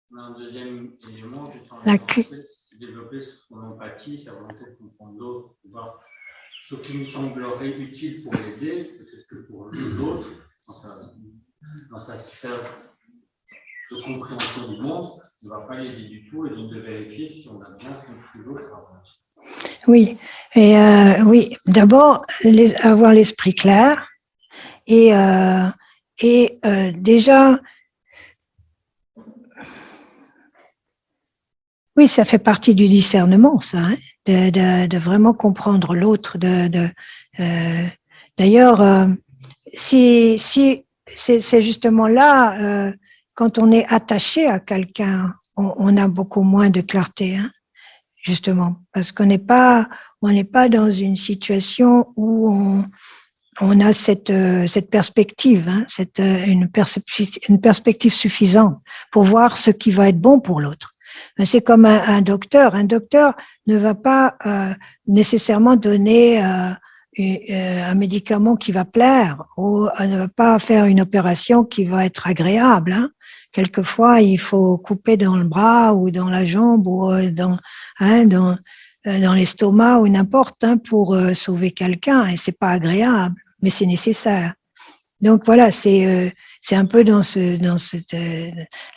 Mais un deuxième élément, c'est développer son empathie, sa volonté de comprendre l'autre, de voir ce qui nous semblerait utile pour l'aider, peut-être que pour l'autre, dans sa sphère de compréhension du monde, ne va pas l'aider du tout, et donc de vérifier si on a bien compris l'autre avant. Oui, oui. D'abord, avoir l'esprit clair et déjà, oui, ça fait partie du discernement, ça, hein, de vraiment comprendre l'autre. D'ailleurs, si c'est justement là, quand on est attaché à quelqu'un, on a beaucoup moins de clarté, hein, justement, parce qu'on n'est pas dans une situation où on a cette perspective, hein, une perspective suffisante pour voir ce qui va être bon pour l'autre. C'est comme un docteur. Un docteur ne va pas nécessairement donner un médicament qui va plaire ou ne va pas faire une opération qui va être agréable. Hein. Quelquefois, il faut couper dans le bras ou dans la jambe ou dans l'estomac ou n'importe hein, pour sauver quelqu'un et c'est pas agréable, mais c'est nécessaire. Donc voilà, c'est un peu dans cette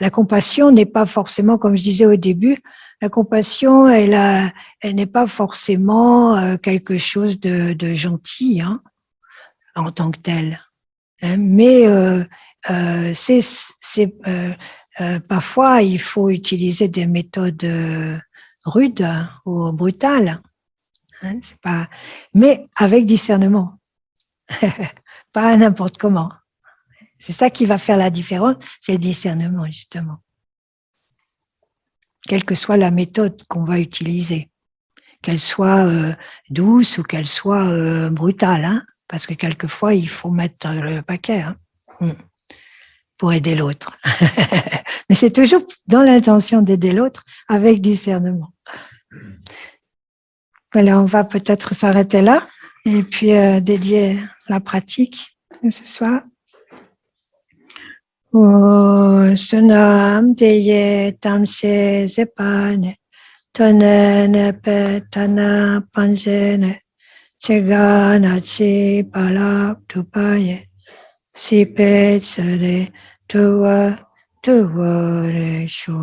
la compassion n'est pas forcément, comme je disais au début, la compassion elle n'est pas forcément quelque chose de gentil hein, en tant que tel, hein, mais parfois il faut utiliser des méthodes rudes ou brutales, hein, c'est pas, mais avec discernement, pas n'importe comment. C'est ça qui va faire la différence, c'est le discernement, justement. Quelle que soit la méthode qu'on va utiliser, qu'elle soit douce ou qu'elle soit brutale, hein, parce que quelquefois, il faut mettre le paquet hein, pour aider l'autre. Mais c'est toujours dans l'intention d'aider l'autre avec discernement. Voilà, on va peut-être s'arrêter là et puis dédier la pratique de ce soir. Sunam Deye Tamse Zepane Tonene Petana Panjene Chegana Chi Palak Tupaye Sipe Tsare Tuwa Tuwa Resho